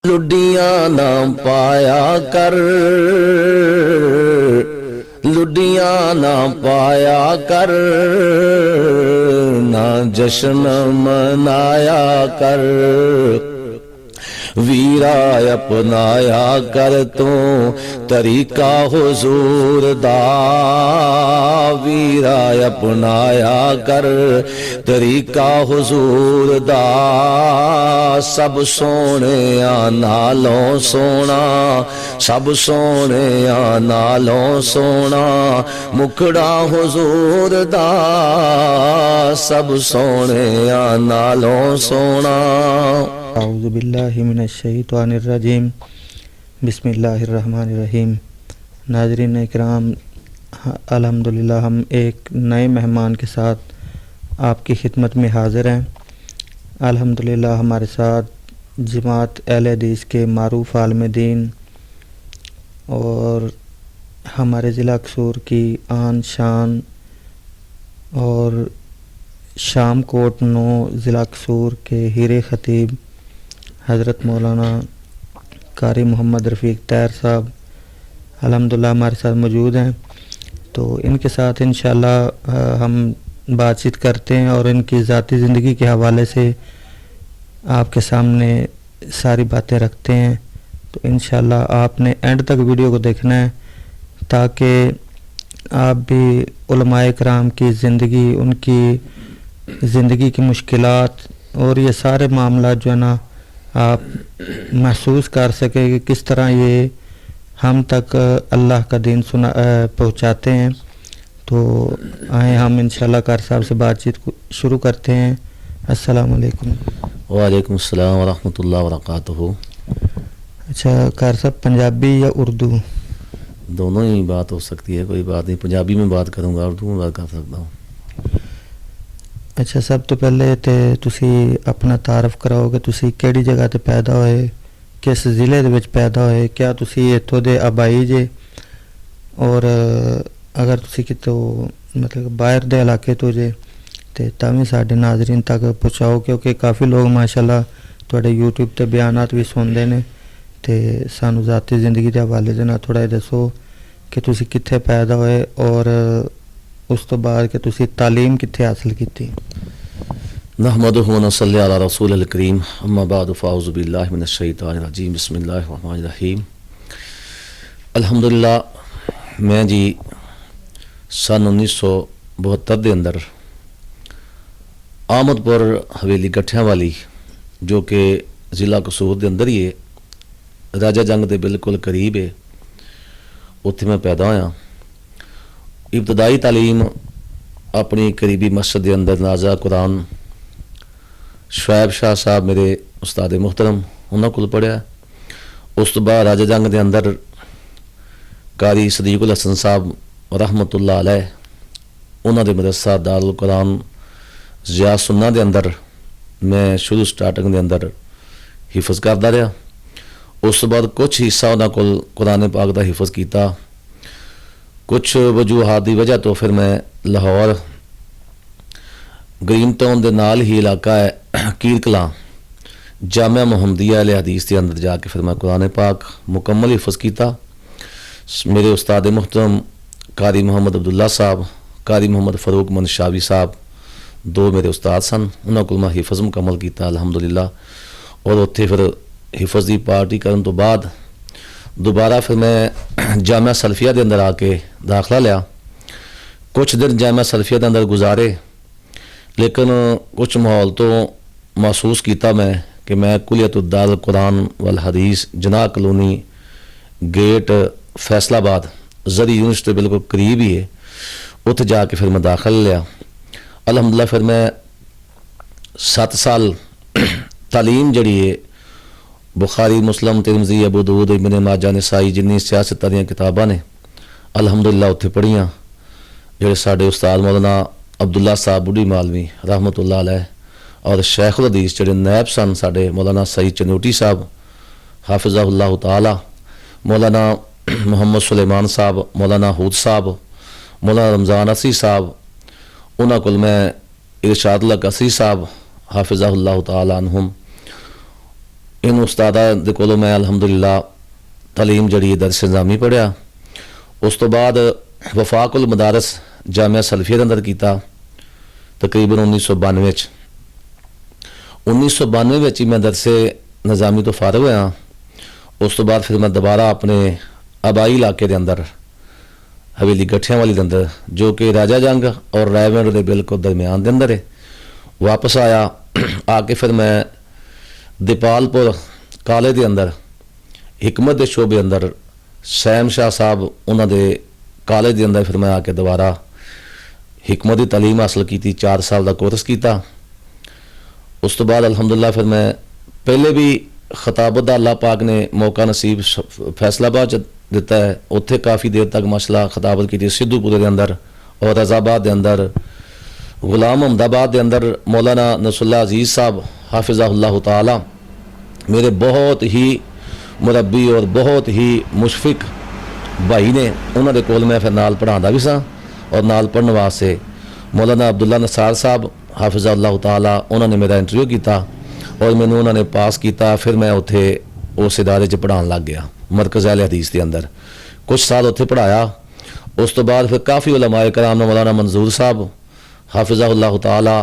लुडियां ना पाया कर, लुडियां ना पाया कर, ना जश्न मनाया कर। वीरा अपनाया कर तू तरीका हुजूर दा, वीरा अपनाया कर तरीका हुजूर दा। सब सोने नालों सोना, सब सोने नालों सोना, मुखड़ा हुजूर दा सब सोने नालों सोना। आऊज़ु बिल्लाहि मिनश शैतानिर रजीम, बिस्मिल्लाहिर्रहमानिर्रहीम। नाज़रीन इकराम, अल्हम्दुलिल्लाह हम एक नए मेहमान के साथ आपकी खिदमत में हाज़िर हैं। अल्हम्दुलिल्लाह हमारे साथ जमात अहले हदीस के मारूफ आलिम दीन और हमारे ज़िला कसूर की आन शान और शाम कोट नो ज़िला कसूर के हीरे ख़तीब हज़रत मौलाना कारी मोहम्मद रफ़ीक तैर साहब अल्हम्दुलिल्लाह हमारे साथ मौजूद हैं। तो इनके साथ इंशाअल्लाह हम बातचीत करते हैं और इनकी ज़ाती ज़िंदगी के हवाले से आपके सामने सारी बातें रखते हैं। तो इंशाअल्लाह आपने एंड तक वीडियो को देखना है ताकि आप भी उलमाए कराम की ज़िंदगी, उनकी ज़िंदगी की मुश्किलात और ये सारे मामला जो है ना आप महसूस कर सकें कि किस तरह ये हम तक अल्लाह का दीन सुना पहुँचाते हैं। तो आए हम इंशाअल्लाह कार साहब से बातचीत शुरू करते हैं। अस्सलाम वालेकुम। वालेकुम अस्सलाम व रहमतुल्लाहि व बरकातुहू। अच्छा कार साहब, पंजाबी या उर्दू? दोनों ही बात हो सकती है, कोई बात नहीं। पंजाबी में बात करूँगा, उर्दू में बात कर सकता हूँ। अच्छा, सब तो पहले तो तुसी अपना तारफ कराओ कि तुसी केड़ी जगह ते पैदा होए, किस ज़िले दे विच पैदा होए, क्या तुसी इत्थों दे आबाई जे, और अगर तुसी कितो मतलब बाहर दे इलाके तो जे ते तां साडे नाज़रीन तक पहुँचाओ, क्योंकि काफ़ी लोग माशाल्लाह तुहाडे यूट्यूब ते बयानात भी सुनदे ने। ते सानू ज़ाती ज़िंदगी दे हवाले दे नाल थोड़ा दसो कि तुसी कित्थे पैदा होए और उस तो बाद कि तुसी तालीम कित्थे हासिल कीती। नहमदुहु व नसल्ली अला रसूलिल करीम, अम्मा बाद, फ़अऊज़ु बिल्लाहि मिनश शैतानिर रजीम, बिस्मिल्लाहिर रहमानिर रहीम। अल्हम्दुलिल्लाह मैं जी सन 1972 के अंदर आमदपुर हवेली गठिया वाली जो कि ज़िला कसूर के अंदर ही है, राजा जंग के बिल्कुल करीब है, उत्थे मैं पैदा होया। इब्तदाई तालीम अपनी करीबी मस्जिद के अंदर नाजा कुरान शुएब शाह साहब मेरे उस्ताद मुहतरम उन्होंने को पढ़िया। उस तो बाद राजा जंग के अंदर कारी सदीकुल हसन साहब रहमतुल्लाह अलैह उन्होंने मदरसा दारुल कुरान ज़िया सुन्ना के अंदर मैं शुरू स्टार्टिंग के अंदर हिफज करता रहा। उस तो बाद कुछ हिस्सा उन्होंने को कुरान पाक का हिफज किया। कुछ वजूहात की वजह तो फिर मैं लाहौर ग्रीन टाउन के नाल ही इलाका है कीर कलां जामिया मुहम्मदिया अहले हदीस के अंदर जाके फिर मैं कुरान पाक मुकम्मल हिफज किया। मेरे उस्ताद मुहतरम कारी मोहम्मद अब्दुल्ला साहब, कारी मोहम्मद फ़ारूक मनशावी साहब दो मेरे उस्ताद सन, उन्होंने को मैं हिफज मुकम्मल किया अल्हम्दुलिल्लाह। और उत्थे फिर हिफज की पार्टी करने तो बाद दोबारा फिर मैं जामिया सल्फिया के अंदर आके दाखला लिया। कुछ दिन जामिया सल्फिया के अंदर गुजारे, लेकिन कुछ माहौल तो महसूस किया मैं कि मैं कुलियतुद दारुल कुरान वल हदीस जनाह कलोनी गेट फैसलाबाद जरी यूनिवर्सिटी बिल्कुल करीब ही है, उत्थे जाके फिर मैं दाखिला लिया। अल्हम्दुलिल्लाह फिर मैं 7 साल तालीम जड़ी है बुखारी मुस्लिम तिरमिज़ी अबू दाऊद इब्न माजा नसाई जिन्नी सियासत दी किताबां ने अल्हम्दुलिल्लाह उत्थे पढ़ियां। जेड़े साडे उस्ताद मौलाना अब्दुल्ला साहब बुढ़ी मालवी रहमतुल्लाह अलैह और शेखुल हदीस जेड़े नायब सन साडे मौलाना सईद चनोटी साहब हाफिज़हुल्लाह ताला, मौलाना मोहम्मद सुलेमान साहब, मौलाना हूद साहब, मौलाना रमज़ान असी साहब, उन्हां कोल मैं इरशादुल्लाह कसरी साहब हाफिज़हुल्लाह ताला अन्हुम इन उस्तादा दे कोलों मैं अलहमदुलिल्लाह तलीम जड़ी दरस निज़ामी पढ़िया। उस तो बाद वफाकुल मदारस जामिया सलफिया दे अंदर कीता तकरीबन 1992 1992 ही मैं दरसे निज़ामी तो फारग होया। उस तो बाद फिर मैं दोबारा अपने आबाई इलाके के अंदर हवेली गठिया वाली के अंदर जो कि राजा जंग और रायवंड के बिल्कुल दरम्यान के अंदर है वापस आया। आके फिर मैं दीपालपुर काले के अंदर हिकमत के शोबे अंदर सैम शाह साहब उन्होंने कालेज के अंदर फिर मैं आके दोबारा हिकमत की तालीम हासिल की 4 साल का कोर्स किया। उस तो बाद अल्हम्दुलिल्लाह फिर मैं पहले भी खिताबत दा अल्लाह पाक ने मौका नसीब फैसलाबाद च दिता है। उत्थे काफ़ी देर तक माशाअल्लाह खिताबत की सिद्धूपुरे के अंदर और रजाबाद के अंदर गुलाम अहमदाबाद के अंदर मौलाना नसरुल्लाह अजीज़ साहब हाफिज़हुल्लाह ताला मेरे बहुत ही मुरब्बी और बहुत ही मुशफिक भाई ने उन्होंने कोल मैं फिर नाल पढ़ांदा भी सा और नाल पढ़ने वास्ते मौलाना अब्दुल्ला नसार साहब हाफिज़हुल्लाह ताला उन्होंने मेरा इंटरव्यू किया और मैनू उन्होंने पास किया। फिर मैं उत्थे उस इदारे च पढ़ान लग गया मरकज़ अहले हदीस के अंदर कुछ साल उत्थे पढ़ाया। उस तो बाद फिर काफ़ी उलमाए कराम ने मौलाना मंजूर साहब हाफिज़हुल्लाह ताला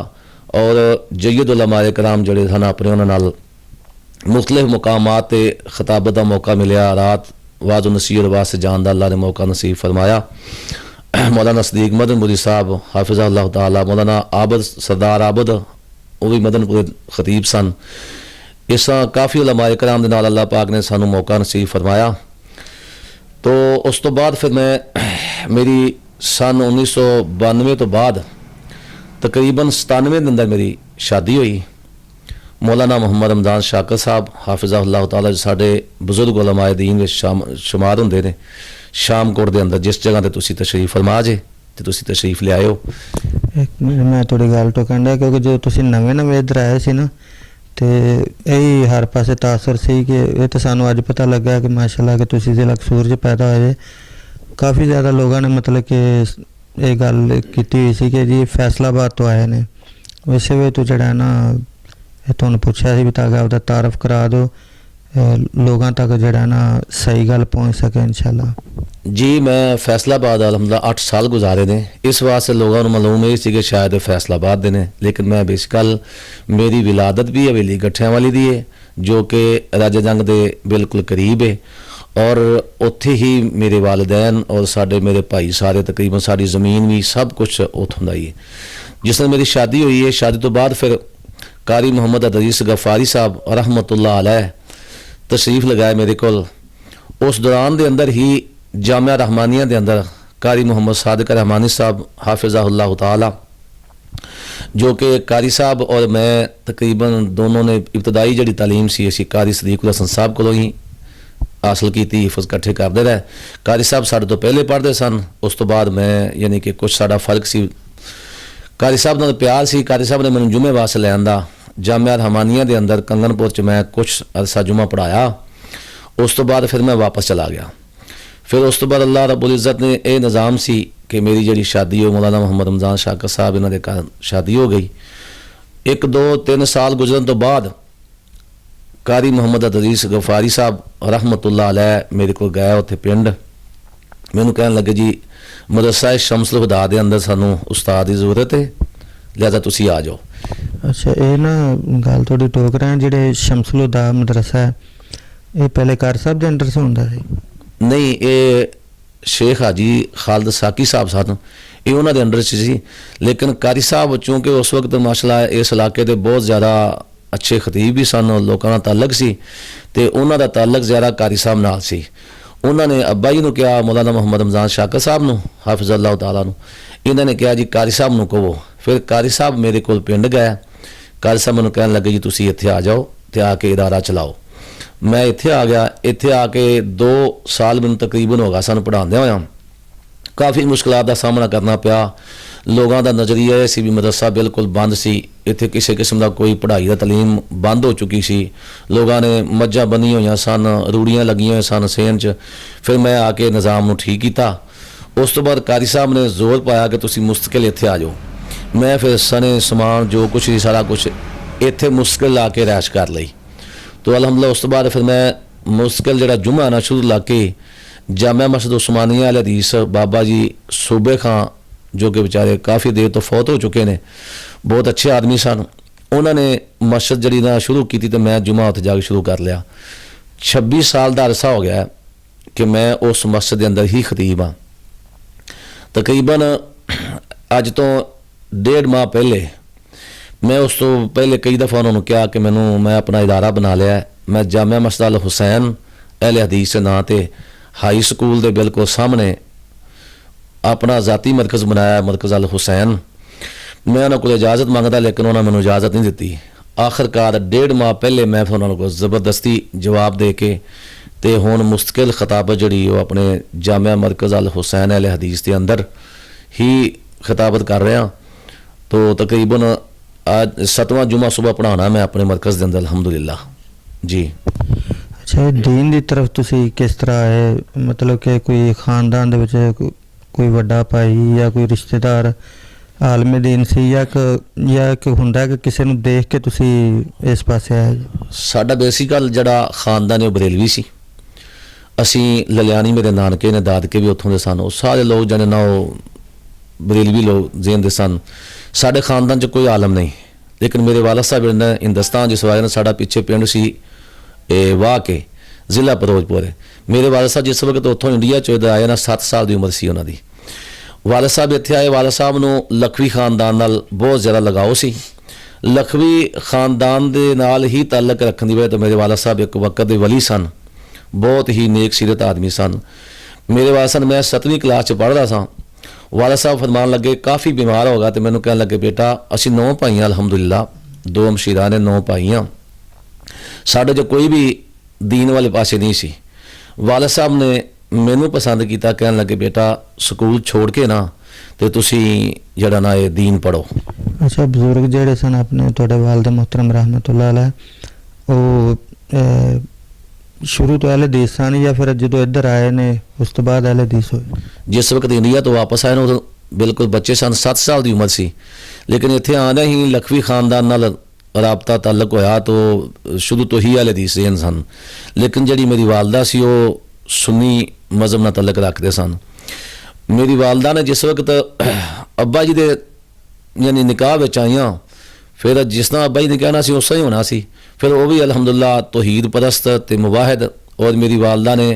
और जय्यद उलमाए कराम जड़े सन अपने उन्होंने नाल मुख्तलिफ मुकामात ते खिताबत का मौका मिलया। रात वाज़ नसीहत वास्ते जान दा अल्लाह ने मौका नसीब फरमाया। मौलाना सदीक मदनपुरी साहब हाफिज़हुल्लाह ताला मौलाना आबद सरदार आबद वो भी मदनपुर खतीब सन। इस काफ़ी उलमाए कराम दे नाल अल्लाह पाक ने सानू मौका नसीब फरमाया। तो उस तो बाद फिर मैं मेरी सन 1992 तो बाद तकरीबन 97 के अंदर मेरी शादी हुई। मौलाना मोहम्मद रमज़ान शाकिर साहब हाफिज़हुल्लाह ताला साडे बुजुर्ग उलमाए दीन विच शुमार हुंदे ने शामकोट के अंदर जिस जगह ते तुसी तशरीफ फरमा जे ते तुसी तशरीफ ले आयो। एक मिनट मैं थोड़ी गल टोकन डा क्योंकि जो तुसी नवे नवे इधर आए सी ना ते यही हर पासे तासर सी कि ये तो सानू अज पता लगा कि माशाल्लाह कि तुसी जिला कसूर च पैदा होए। काफ़ी ज़्यादा लोगों ने मतलब कि ये गल कीती हुई सी कि जी फैसलाबाद तो आए ने वैसे वे तो जड़ा ना तुहानू पुछया सी भी ताकि आपदा तारफ करा दो लोगों तक जड़ा ना सही गल पहुँच सके इंशाल्लाह। जी मैं फैसलाबाद अलहमदुलिल्लाह 8 साल गुजारे ने इस वास्ते लोगों को मालूम है कि शायद फैसलाबाद दे ने लेकिन मैं बेसिकल मेरी विलादत भी हवेली गठिया वाली दी है जो कि राजा जंग दे बिल्कुल करीब है और उत्थे ही मेरे वालिदैन और साडे मेरे भाई सारे तकरीबन सारी ज़मीन भी सब कुछ उत्थों दा ही है। जिस दिन मेरी शादी हुई है शादी तो बाद फिर कारी मोहम्मद अदरीस गफारी साहब रहमतुल्लाह अलैह तशरीफ लगाए मेरे कोल। उस दौरान दे अंदर ही जामिया रहमानिया के अंदर कारी मोहम्मद सादिक रहमानी साहब हाफिज़हुल्लाह ताला जो कि कारी साहब और मैं तकरीबन दोनों ने इब्तदाई जड़ी तालीम सी असी कारी सदीकुल हसन साहब को ही हासिल की हिफज कट्ठे करते रहे। कारी साहब साढ़े तो पहले पढ़ते सन उस तो बाद मैं यानी कि कुछ साड़ा फर्क सी कारी साहब नाल प्यार सी। कारी साहब ने मैनू जुमे वास्ते ले आंदा जामिया रहमानिया के अंदर कंगनपुर च मैं कुछ अरसा जुमा पढ़ाया। उस तो बाद फिर मैं वापस चला गया। फिर उस तो बाद अल्लाह रब्बुल इज़्ज़त ने यह निज़ाम सी कि मेरी जी शादी हो मौलाना मोहम्मद रमज़ान शाकिर साहब इन्हों के घर शादी हो गई। 1 2 3 साल गुजरन तो बाद कारी मोहम्मद अदरीस गफारी साहब रहमतुल्लाह अलैह मेरे को गया उत्थे पिंड मैनू कहन लगे जी मदरसा शमसुल हुदा दे अंदर सानू उस्ताद की जरूरत है लिहाजा तुसी आ जाओ। अच्छा ये ना गल थोड़ी टोक रहे हैं जेडे शमसुल हुदा मदरसा है ये पहले कार साहब के अंडर से हुंदा सी नहीं ये शेख हाजी खालिद साकी साहब सन ये उन्होंने अंडर सी लेकिन कारी साहब चूँकि उस वक्त माशाअल्लाह इस इलाके के बहुत ज़्यादा अच्छे खतीब भी सन लोगों का ताल्लक सी ते उन्हों का ताल्लक ज़्यादा कारी साहब नाल सी। उन्होंने अब्बा जी ने कहा मौलाना मोहम्मद रमज़ान शाकिर साहब नूं हाफिज़हुल्लाह ताला नूं इन्होंने कहा जी कारी साहब नूं कहो। फिर कारी साहब मेरे कोल पिंड गए कारी साहब मैनूं कहन लगे जी तुसीं इत्थे आ जाओ ते आके इदारा चलाओ। मैं इत्थे आ गया। इत्थे आके 2 साल मैनूं तकरीबन हो गया सानूं पढ़ांदे होया काफ़ी मुश्किलात का सामना करना पिया। लोगों का नज़रिया यह सी भी मदरसा बिल्कुल बंद सी इत्थे किसी किस्म का कोई पढ़ाई का तलीम बंद हो चुकी सी। लोगों ने मज्जां बनी हुई सन रूड़ियाँ लगियां हुई सन सेन च। फिर मैं आके निज़ाम नूं ठीक किया। उस तो बाद कारी साहब ने जोर पाया कि तुसीं मुस्तकिल इत्थे आ जाओ। मैं फिर सने समान जो कुछ ही सारा कुछ इत्थे मुश्किल आके रैश कर लई। ਤੋ ਅਲਹਮਦੁਲਿਲਾ ਉਸ ਤੋਂ ਬਾਅਦ ਫਿਰ ਮੈਂ ਮੁਸ਼ਕਿਲ ਜਿਹੜਾ ਜੁਮਾ ਨਾ ਸ਼ੁਰੂ ਲਾ ਕੇ ਜਾਮਿਆ ਮਸਜਿਦ ਉਸਮਾਨੀਆ ਅਲ ਹਦੀਸ ਬਾਬਾ ਜੀ ਸੂਬੇ ਖਾਂ ਜੋ ਕਿ ਵਿਚਾਰੇ ਕਾਫੀ ਦੇਰ ਤੋਂ ਫੌਤ ਹੋ ਚੁੱਕੇ ਨੇ, ਬਹੁਤ ਅੱਛੇ ਆਦਮੀ ਸਨ, ਉਹਨਾਂ ਨੇ ਮਸਜਿਦ ਜਿਹੜੀ ਨਾ ਸ਼ੁਰੂ ਕੀਤੀ ਤੇ ਮੈਂ ਜੁਮਾ ਉੱਥੇ ਜਾ ਕੇ ਸ਼ੁਰੂ ਕਰ ਲਿਆ। 26 ਸਾਲ ਦਾ ਅਰਸਾ ਹੋ ਗਿਆ ਕਿ ਮੈਂ ਉਸ ਮਸਜਿਦ ਦੇ ਅੰਦਰ ਹੀ ਖਤੀਬ ਹਾਂ। ਤਕਰੀਬਨ ਅੱਜ ਤੋਂ 1.5 ਮਾਹ ਪਹਿਲੇ, ਮੈਂ ਉਸ ਤੋਂ ਪਹਿਲੇ ਕਈ ਦਫਾ ਉਹਨਾਂ ਨੂੰ ਕਿਹਾ ਕਿ ਮੈਂ ਆਪਣਾ ਇਦਾਰਾ ਬਣਾ ਲਿਆ, ਮੈਂ ਜਾਮਿਆ ਮਸਜਿਦ ਅਲ ਹੁਸੈਨ ਅਹਿਲ ਹਦੀਸ ਦੇ ਨਾਂ ਤੇ ਹਾਈ ਸਕੂਲ ਦੇ ਬਿਲਕੁਲ ਸਾਹਮਣੇ ਆਪਣਾ ਜ਼ਾਤੀ ਮਰਕਜ਼ ਬਣਾਇਆ, ਮਰਕਜ਼ ਅਲ ਹੁਸੈਨ। ਮੈਂ ਉਹਨਾਂ ਕੋਲ ਇਜਾਜ਼ਤ ਮੰਗਦਾ ਲੇਕਿਨ ਉਹਨਾਂ ਮੈਨੂੰ ਇਜਾਜ਼ਤ ਨਹੀਂ ਦਿੱਤੀ। ਆਖਰਕਾਰ 1.5 ਮਾਹ ਪਹਿਲੇ ਮੈਂ ਫਿਰ ਉਹਨਾਂ ਕੋਲ ਜ਼ਬਰਦਸਤੀ ਜਵਾਬ ਦੇ ਕੇ ਤੇ ਹੁਣ ਮੁਸਤਕਿਲ ਖਿਤਾਬਤ ਜਿਹੜੀ ਉਹ ਆਪਣੇ ਜਾਮਿਆ ਮਰਕਜ਼ ਅਲ ਹੁਸੈਨ ਅਹਿਲ ਹਦੀਸ ਦੇ ਅੰਦਰ ਹੀ ਖਿਤਾਬਤ ਕਰ ਰਿਹਾ। तो तकरीबन आज 7वां जुमा सुबह पढ़ाना मैं अपने मरकज़ के अंदर अल्हम्दुलिल्लाह जी। अच्छा, दीन की तरफ तुसी किस तरह है, मतलब कि कोई खानदान दे विच कोई वड्डा भाई या कोई रिश्तेदार आलम दीन सी या कि हुंदा कि किसी नूं देख के तुसी इस पासे आए? साडा बेसिकल जड़ा खानदान है बरेलवी सी। असी ललियानी मेरे नानके ने दादके भी उत्थों दे सन, ਉਹ ਸਾਰੇ लोग जने ना बरेलवी लोग जेन दे सन। साडे खानदान च कोई आलम नहीं, लेकिन मेरे वाला साहब ने हिंदुस्तान जिस वाले ने साडा पिछे पिंड सी वाह के जिला फिरोजपुर है। मेरे वाला साहब जिस वक्त उत्थों इंडिया चो इधर आए ना 7 साल की उम्र सी उन्हां दी। वाला साहब इत्थे आए, वाला साहब नूं लखवी खानदान नाल बहुत ज़्यादा लगाव सी। लखवी खानदान दे नाल ही ताल्लुक रखण दी वजह तो मेरे वाला साहब एक वक्त दे वली सन, बहुत ही नेक सीरत आदमी सन। मेरे वाला साहब मैं 7वीं क्लास च पढ़दा सा, वाला साहब फरमान लगे काफ़ी बीमार होगा तो मैनू कहने लगे बेटा असी 9 भाई अलहमदुलिल्लाह, 2 मशीरा ने 9 भाई हाँ, साढ़े जो कोई भी दीन वाले पासे नहीं सी। वाला साहब ने मैनू पसंद किया, कहने लगे बेटा स्कूल छोड़ के ना तो तुसी जड़ा ना ये दीन पढ़ो। अच्छा, बजुर्ग जेड़े सन अपने तुहाडे वालिद मोहतरम रहमतुल्लाह अलैह वो शुरू तो अहले हदीस सन या फिर जो इधर आए ने उस तो बाद अहले हदीस होए? जिस वक्त इंडिया तो वापस आए ना उदों बिल्कुल बच्चे सन, 7 साल की उम्र सी, लेकिन इत्थे आंदे ही लखवी खानदान नाल राबता ताल्लुक होया तो शुरू तो ही अहले हदीस रेन सन। लेकिन जिहड़ी मेरी वालदा सी वो सुन्नी मजहब नाल ताल्लुक रखदे सन। मेरी वालदा ने जिस वक्त अब्बा जी दे यानी निकाह विच आईयां, फिर जिस तरह अब्बा जी ने कहना सी उस ही होना सी। फिर वो भी अल्हम्दुलिल्लाह तौहीद परस्त ते मुवाहिद, और मेरी वालदा ने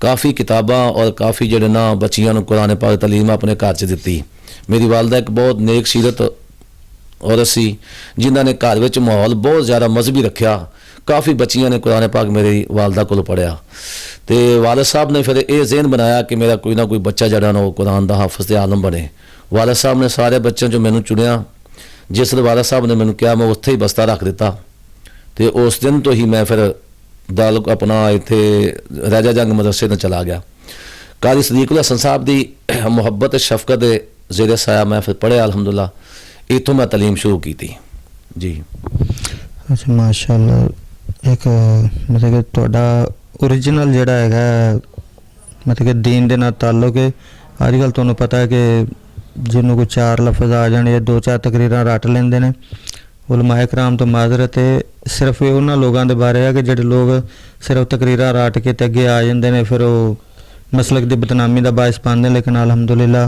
काफ़ी किताबां और काफ़ी जिहड़े ना बच्चियां नूं कुरान पाक तलीम अपने घर च दित्ती। मेरी वालदा एक बहुत नेक सीरत औरत सी जिन्हां ने घर विच माहौल बहुत ज़्यादा मजहबी रखिया। काफ़ी बच्चियां ने कुरान पाक मेरी वालदा कोलों पढ़िया ते वालिद साहब ने फिर ये ज़हन बनाया कि मेरा कोई ना कोई बच्चा जड़ा ना कुरान दा हाफिज़ ते आलम बने। वालिद साहब ने सारे बच्चों चों मैनूं चुनिया। जिस वालिद साहब ने मैनूं कहा मैं उत्थे ही बस्ता रख दिता तो उस दिन तो ही मैं फिर दाल अपना इत्थे राजा जंग मदरसे में चला गया। कारी सदीकुल हसन साहब की मुहब्बत शफकत दे ज़ेरे साया मैं फिर पढ़िया अल्हम्दुलिल्लाह, इत्थों मैं तलीम शुरू की थी जी। अच्छा, माशाअल्लाह। एक मतलब कि तुहाडा ओरिजिनल जिहड़ा हैगा मतलब कि दीन दे नाल ताल्लुक है। अजकल तुहानूं पता है कि जिन्हों कोई 4 लफ्ज़ आ जाने या 2-4 तकरीरां रट लेंदे ने, उलमाए कराम तो माजरत है। सिर्फ ये उन्होंने लोगों के बारे है कि जो लोग सिर्फ तकरीरां रट के ते अगे आ जाते हैं, फिर वो मसलक की बदनामी का बायस पाते। लेकिन अलहमदुलिल्लाह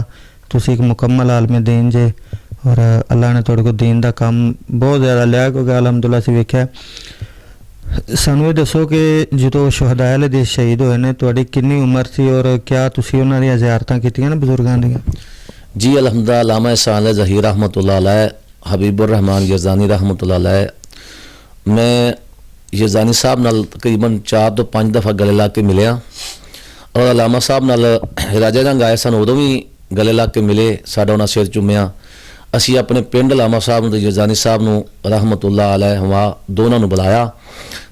तुसी एक मुकम्मल आलम दीन जे और अल्लाह ने तुहाडे कोल दीन का काम बहुत ज़्यादा लिया, क्योंकि अलहमदुलिल्लाह असीं वेख्या। सानूं ये दसो कि जो शुहदा अहले हदीस शहीद होए ने, तुहाडी कितनी उम्र सी और क्या तुसी उन्हां दीयां ज़ियारतां कीतियां ने बुजुर्गां दीयां? जी अल्हम्दुलिल्लाह, अल्लामा इहसान ज़हीर रहमतुल्लाह अलैह, हबीबुर रहमान यज़ानी रहमतुल्लाह अलैह, मैं यज़ानी साहब नाल तकरीबन 4 तो 5 दफ़ा गले ला के मिलिया। और अलामा साहब नाल राजा जंग आए सन उदों भी गले ला के मिले, साडा उन्हां सिर चुमिया। असी अपने पिंड अलामा साहब नूं यज़ानी साहब नूं रहमतुल्लाह अलैह हवा दोनों नूं बुलाया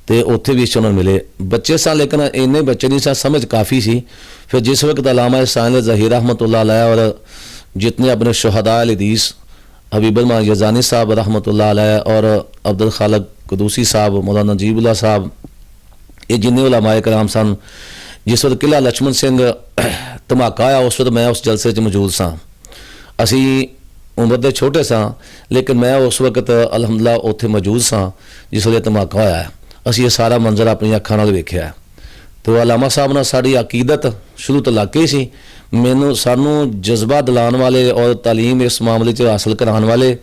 तो उत्थे भी उन्होंने मिले। बच्चे सन लेकिन इन्ने बच्चे नहीं सन, समझ काफ़ी सी। फिर जिस वक्त अलामा इहसान ज़हीर रहमतुल्लाह अलैह और जितने अपने शुहदा अल हदीस हबीबुल रहमान यज़ानी साहब रहमतुल्लाह अलैह और अब्दुल खालिक कुदूसी साहब, मौलाना नजीबुल्लाह साहब, ये जिन्ने उलमाए कराम सन, जिस वक्त किला लक्ष्मण सिंह धमाका आया उस वक्त मैं उस जलसे च मौजूद सा। असी उम्र दे छोटे सा, लेकिन मैं उस वक्त अलहमदुलिल्लाह उत्थे मौजूद सा जिस वे धमाका होया। ਅਸੀਂ ਇਹ ਸਾਰਾ ਮੰਜ਼ਰ ਆਪਣੀਆਂ ਅੱਖਾਂ ਨਾਲ ਵੇਖਿਆ ਹੈ। ਤੇ ਅਲਾਮਾ ਸਾਹਿਬ ਨਾਲ ਸਾਡੀ ਅਕੀਦਤ ਸ਼ੁਰੂ ਤੋਂ ਲੱਗ ਗਈ ਸੀ। ਸਾਨੂੰ ਜਜ਼ਬਾ ਦਿਲਾਉਣ ਵਾਲੇ ਔਰ ਤਾਲੀਮ ਇਸ ਮਾਮਲੇ 'ਚ ਹਾਸਲ ਕਰਾਉਣ ਵਾਲੇ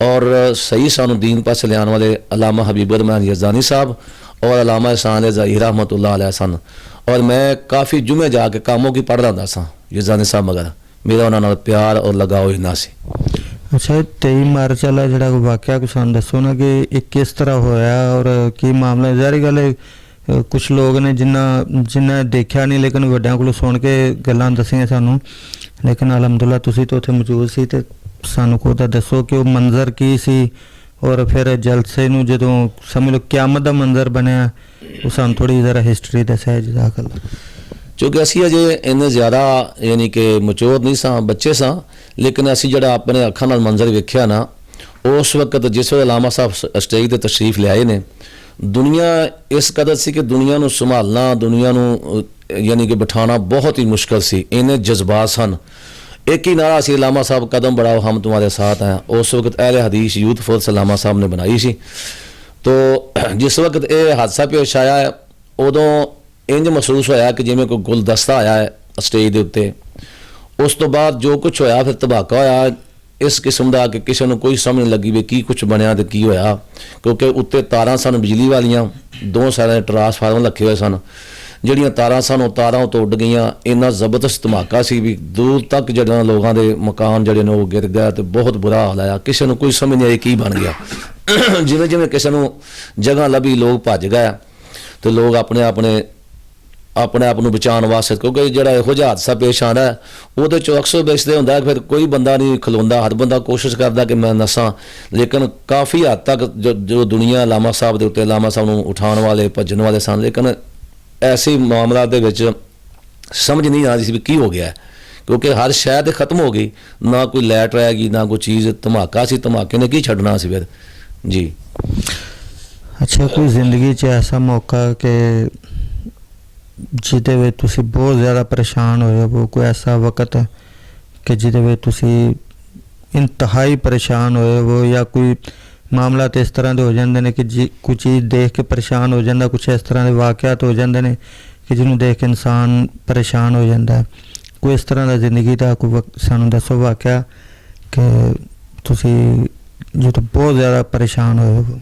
ਔਰ ਸਹੀ ਸਾਨੂੰ ਦੀਨ ਪਾਸੇ ਲਿਆਉਣ ਵਾਲੇ ਅਲਾਮਾ ਹਬੀਬੁਰ ਰਹਿਮਾਨ ਯਜ਼ਦਾਨੀ ਸਾਹਿਬ ਔਰ ਅਲਾਮਾ ihsan ज़ाहिर रहमतुल्लाह अलैह सन। ਔਰ ਮੈਂ ਕਾਫੀ ਜੁਮੇ ਜਾ ਕੇ ਕਾਮੋਂ ਕੀ ਪੜ੍ਹਦਾ ਹੁੰਦਾ ਸਾਂ ਯਜ਼ਦਾਨੀ ਸਾਹਿਬ ਮਗਰ। ਮੇਰਾ ਉਹਨਾਂ ਨਾਲ ਪਿਆਰ ਔਰ ਲਗਾਓ ਇੰਨਾ ਸੀ। ਅੱਛਾ, 23 ਮਾਰਚ ਵਾਲਾ ਜਿਹੜਾ ਵਾਕਿਆ ਕੁਛ ਸਾਨੂੰ ਦੱਸੋ ਨਾ ਕਿ ਇਹ ਕਿਸ ਤਰ੍ਹਾਂ ਹੋਇਆ ਔਰ ਕੀ ਮਾਮਲਾ। ਜ਼ਾਹਰੀ ਗੱਲ ਹੈ ਕੁਛ ਲੋਕ ਨੇ ਜਿਨ੍ਹਾਂ ਦੇਖਿਆ ਨਹੀਂ ਲੇਕਿਨ ਵੱਡਿਆਂ ਕੋਲੋਂ ਸੁਣ ਕੇ ਗੱਲਾਂ ਦੱਸੀਆਂ ਸਾਨੂੰ, ਲੇਕਿਨ ਅਲਹਮਦੁਲਿਲਾ ਤੁਸੀਂ ਤਾਂ ਉੱਥੇ ਮੌਜੂਦ ਸੀ ਤੇ ਸਾਨੂੰ ਕੋਈ ਤਾਂ ਦੱਸੋ ਕਿ ਉਹ ਮੰਜ਼ਰ ਕੀ ਸੀ ਔਰ ਫਿਰ ਜਲਸੇ ਨੂੰ ਜਦੋਂ ਸਮਝ ਲਓ ਕਿਆਮਤ ਦਾ ਮੰਜ਼ਰ ਬਣਿਆ, ਉਹ ਸਾਨੂੰ ਥੋੜ੍ਹੀ ਜ਼ਰਾ ਹਿਸਟਰੀ ਦੱਸਿਆ ਜਜ਼ਾਕੱਲਾ। ਕਿਉਂਕਿ ਅਸੀਂ ਅਜੇ ਇੰਨੇ ਜ਼ਿਆਦਾ ਯਾਨੀ ਕਿ ਮਚੋਰ ਨਹੀਂ ਸਾਂ, ਬੱਚੇ ਸਾਂ, ਲੇਕਿਨ ਅਸੀਂ ਜਿਹੜਾ ਆਪਣੇ ਅੱਖਾਂ ਨਾਲ ਮੰਜ਼ਰ ਵੇਖਿਆ ਨਾ ਉਸ ਵਕਤ ਜਿਸ ਵੇਲੇ ਅਲਾਮਾ ਸਾਹਿਬ ਸਟੇਜ 'ਤੇ ਤਸ਼ਰੀਫ ਲਿਆਏ ਨੇ, ਦੁਨੀਆ ਇਸ ਕਦਰ ਸੀ ਕਿ ਦੁਨੀਆ ਨੂੰ ਸੰਭਾਲਣਾ, ਦੁਨੀਆ ਨੂੰ ਯਾਨੀ ਕਿ ਬਿਠਾਉਣਾ ਬਹੁਤ ਹੀ ਮੁਸ਼ਕਲ ਸੀ। ਇੰਨੇ ਜਜ਼ਬਾਤ ਸਨ। ਇੱਕ ਹੀ ਨਾਰਾ ਸੀ ਅਲਾਮਾ ਸਾਹਿਬ ਕਦਮ बढ़ाओ हम तुम्हारे साथ हैं। ਉਸ ਵਕਤ ਅਹਿਲੇ ਹਦੀਸ ਯੂਥ ਫੋਰਸ ਅਲਾਮਾ ਸਾਹਿਬ ਨੇ ਬਣਾਈ ਸੀ। ਤੋ ਜਿਸ ਵਕਤ ਇਹ ਹਾਦਸਾ ਪੇਸ਼ ਆਇਆ ਹੈ ਉਦੋਂ ਇੰਜ ਮਹਿਸੂਸ ਹੋਇਆ ਕਿ ਜਿਵੇਂ ਕੋਈ ਗੁਲਦਸਤਾ ਆਇਆ ਹੈ ਸਟੇਜ ਦੇ ਉੱਤੇ। ਉਸ ਤੋਂ ਬਾਅਦ ਜੋ ਕੁਝ ਹੋਇਆ ਫਿਰ ਧਮਾਕਾ ਹੋਇਆ ਇਸ ਕਿਸਮ ਦਾ ਕਿ ਕਿਸੇ ਨੂੰ ਕੋਈ ਸਮਝ ਨਹੀਂ ਲੱਗੀ ਵੀ ਕੀ ਕੁਝ ਬਣਿਆ ਤੇ ਕੀ ਹੋਇਆ, ਕਿਉਂਕਿ ਉੱਤੇ ਤਾਰਾਂ ਸਨ ਬਿਜਲੀ ਵਾਲੀਆਂ, ਦੋ ਸਾਈਡਾਂ ਟਰਾਂਸਫਾਰਮਰ ਲੱਗੇ ਹੋਏ ਸਨ। ਜਿਹੜੀਆਂ ਤਾਰਾਂ ਸਨ ਉਹ ਤਾਰਾਂ ਉੱਤੋਂ ਉੱਡ ਗਈਆਂ। ਇੰਨਾ ਜ਼ਬਰਦਸਤ ਧਮਾਕਾ ਸੀ ਵੀ ਦੂਰ ਤੱਕ ਜਿਹੜਾ ਲੋਕਾਂ ਦੇ ਮਕਾਨ ਜਿਹੜੇ ਨੇ ਉਹ ਗਿਰ ਗਿਆ ਤੇ ਬਹੁਤ ਬੁਰਾ ਹਾਲ ਆਇਆ। ਕਿਸੇ ਨੂੰ ਕੋਈ ਸਮਝ ਨਹੀਂ ਆਈ ਕੀ ਬਣ ਗਿਆ। ਜਿਵੇਂ ਜਿਵੇਂ ਕਿਸੇ ਨੂੰ ਜਗ੍ਹਾ ਲੱਭੀ ਲੋਕ ਭੱਜ ਗਏ ਤੇ ਲੋਕ ਆਪਣੇ ਆਪ ਨੂੰ ਬਚਾਉਣ ਵਾਸਤੇ, ਕਿਉਂਕਿ ਜਿਹੜਾ ਇਹੋ ਜਿਹਾ ਹਾਦਸਾ ਪੇਸ਼ ਆਉਂਦਾ ਉਹਦੇ 'ਚੋਂ ਅਕਸਰ ਬੇਸਦੇ ਹੁੰਦਾ ਫਿਰ ਕੋਈ ਬੰਦਾ ਨਹੀਂ ਖਲੋਂਦਾ, ਹਰ ਬੰਦਾ ਕੋਸ਼ਿਸ਼ ਕਰਦਾ ਕਿ ਮੈਂ ਨਸਾਂ। ਲੇਕਿਨ ਕਾਫੀ ਹੱਦ ਤੱਕ ਜੋ ਦੁਨੀਆ ਅਲਾਮਾ ਸਾਹਿਬ ਦੇ ਉੱਤੇ ਅਲਾਮਾ ਸਾਹਿਬ ਨੂੰ ਉਠਾਉਣ ਵਾਲੇ ਭੱਜਣ ਵਾਲੇ ਸਨ, ਲੇਕਿਨ ਐਸੇ ਮਾਮਲਾ ਦੇ ਵਿੱਚ ਸਮਝ ਨਹੀਂ ਆ ਰਹੀ ਸੀ ਵੀ ਕੀ ਹੋ ਗਿਆ, ਕਿਉਂਕਿ ਹਰ ਸ਼ੈ ਤੇ ਖਤਮ ਹੋ ਗਈ, ਨਾ ਕੋਈ ਲਾਈਟ ਰਹਿ ਗਈ ਨਾ ਕੋਈ ਚੀਜ਼। ਧਮਾਕਾ ਸੀ, ਧਮਾਕੇ ਨੇ ਕੀ ਛੱਡਣਾ ਸੀ ਫਿਰ ਜੀ। ਅੱਛਾ, ਕੋਈ ਜ਼ਿੰਦਗੀ 'ਚ ਐਸਾ ਮੌਕਾ ਕਿ ਜਿਹਦੇ ਵਿੱਚ ਤੁਸੀਂ ਬਹੁਤ ਜ਼ਿਆਦਾ ਪਰੇਸ਼ਾਨ ਹੋਏ ਹੋ, ਕੋਈ ਐਸਾ ਵਕਤ ਕਿ ਜਿਹਦੇ ਵਿੱਚ ਤੁਸੀਂ ਇੰਤਹਾਈ ਪਰੇਸ਼ਾਨ ਹੋਏ ਹੋ, ਜਾਂ ਕੋਈ ਮਾਮਲਾ ਤੇ ਇਸ ਤਰ੍ਹਾਂ ਦੇ ਹੋ ਜਾਂਦੇ ਨੇ ਕਿ ਕੋਈ ਚੀਜ਼ ਦੇਖ ਕੇ ਪਰੇਸ਼ਾਨ ਹੋ ਜਾਂਦਾ, ਕੁਛ ਇਸ ਤਰ੍ਹਾਂ ਦੇ ਵਾਕਿਆਤ ਹੋ ਜਾਂਦੇ ਨੇ ਕਿ ਜਿਹਨੂੰ ਦੇਖ ਕੇ ਇਨਸਾਨ ਪਰੇਸ਼ਾਨ ਹੋ ਜਾਂਦਾ। ਕੋਈ ਇਸ ਤਰ੍ਹਾਂ ਦਾ ਜ਼ਿੰਦਗੀ ਦਾ ਕੋਈ ਸਾਨੂੰ ਦੱਸੋ ਵਾਕਿਆ ਕਿ ਤੁਸੀਂ ਜਦੋਂ ਬਹੁਤ ਜ਼ਿਆਦਾ ਪਰੇਸ਼ਾਨ ਹੋਏ ਹੋ।